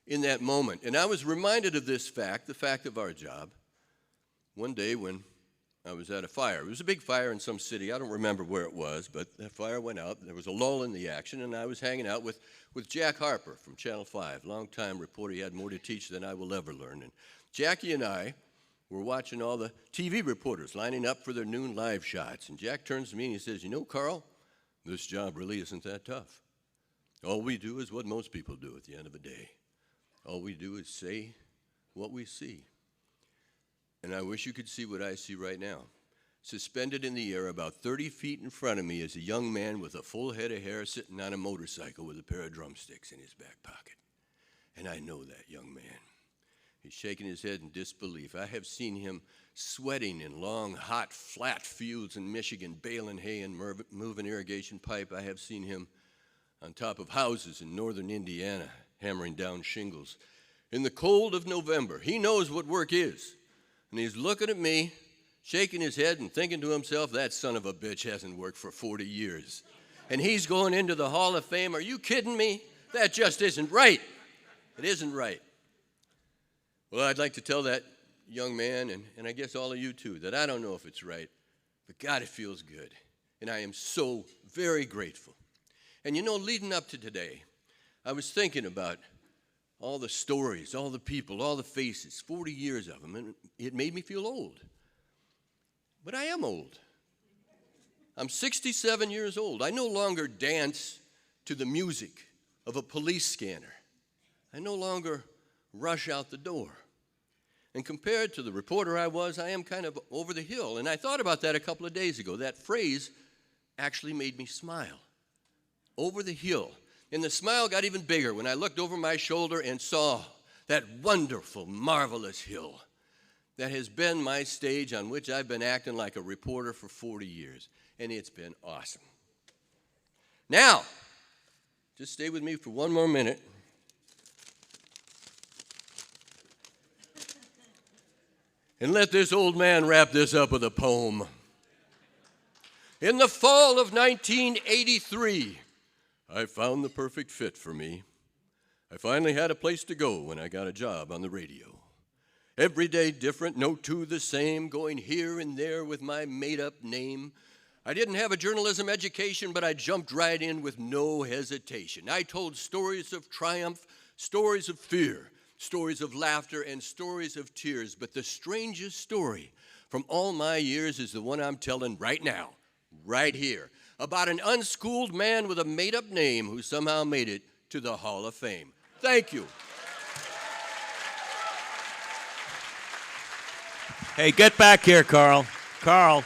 in that moment. And I was reminded of this fact, the fact of our job, one day when I was at a fire. It was a big fire in some city. I don't remember where it was, but that fire went out. There was a lull in the action, and I was hanging out with Jack Harper from Channel 5, longtime reporter. He had more to teach than I will ever learn. And Jackie and I were watching all the TV reporters lining up for their noon live shots. And Jack turns to me and he says, you know, Carl, this job really isn't that tough. All we do is what most people do at the end of a day. All we do is say what we see. And I wish you could see what I see right now. Suspended in the air about 30 feet in front of me is a young man with a full head of hair sitting on a motorcycle with a pair of drumsticks in his back pocket. And I know that young man. He's shaking his head in disbelief. I have seen him sweating in long, hot, flat fields in Michigan, baling hay and moving irrigation pipe. I have seen him on top of houses in northern Indiana, hammering down shingles. In the cold of November, he knows what work is. And he's looking at me, shaking his head and thinking to himself, that son of a bitch hasn't worked for 40 years. And he's going into the Hall of Fame. Are you kidding me? That just isn't right. It isn't right. Well, I'd like to tell that young man, and I guess all of you too, that I don't know if it's right, but God, it feels good. And I am so very grateful. And you know, leading up to today, I was thinking about all the stories, all the people, all the faces, 40 years of them, and it made me feel old. But I am old. I'm 67 years old. I no longer dance to the music of a police scanner. I no longer rush out the door. And compared to the reporter I was, I am kind of over the hill. And I thought about that a couple of days ago. That phrase actually made me smile. Over the hill. And the smile got even bigger when I looked over my shoulder and saw that wonderful, marvelous hill that has been my stage on which I've been acting like a reporter for 40 years. And it's been awesome. Now, just stay with me for one more minute. And let this old man wrap this up with a poem. In the fall of 1983, I found the perfect fit for me. I finally had a place to go when I got a job on the radio. Every day different, no two the same, going here and there with my made-up name. I didn't have a journalism education, but I jumped right in with no hesitation. I told stories of triumph, stories of fear, stories of laughter, and stories of tears. But the strangest story from all my years is the one I'm telling right now, right here, about an unschooled man with a made-up name who somehow made it to the Hall of Fame. Thank you. Hey, get back here, Carl. Carl.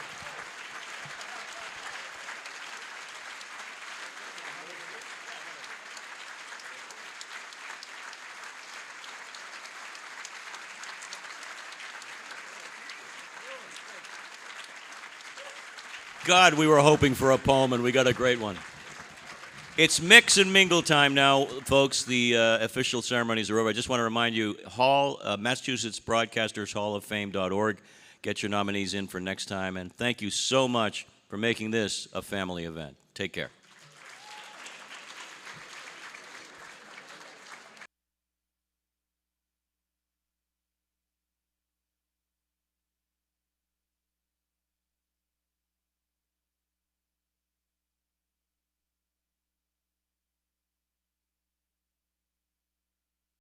God, we were hoping for a poem, and we got a great one. It's mix and mingle time now, folks. The official ceremonies are over. I just want to remind you, Massachusetts Broadcasters Hall of Fame.org. Get your nominees in for next time, and thank you so much for making this a family event. Take care.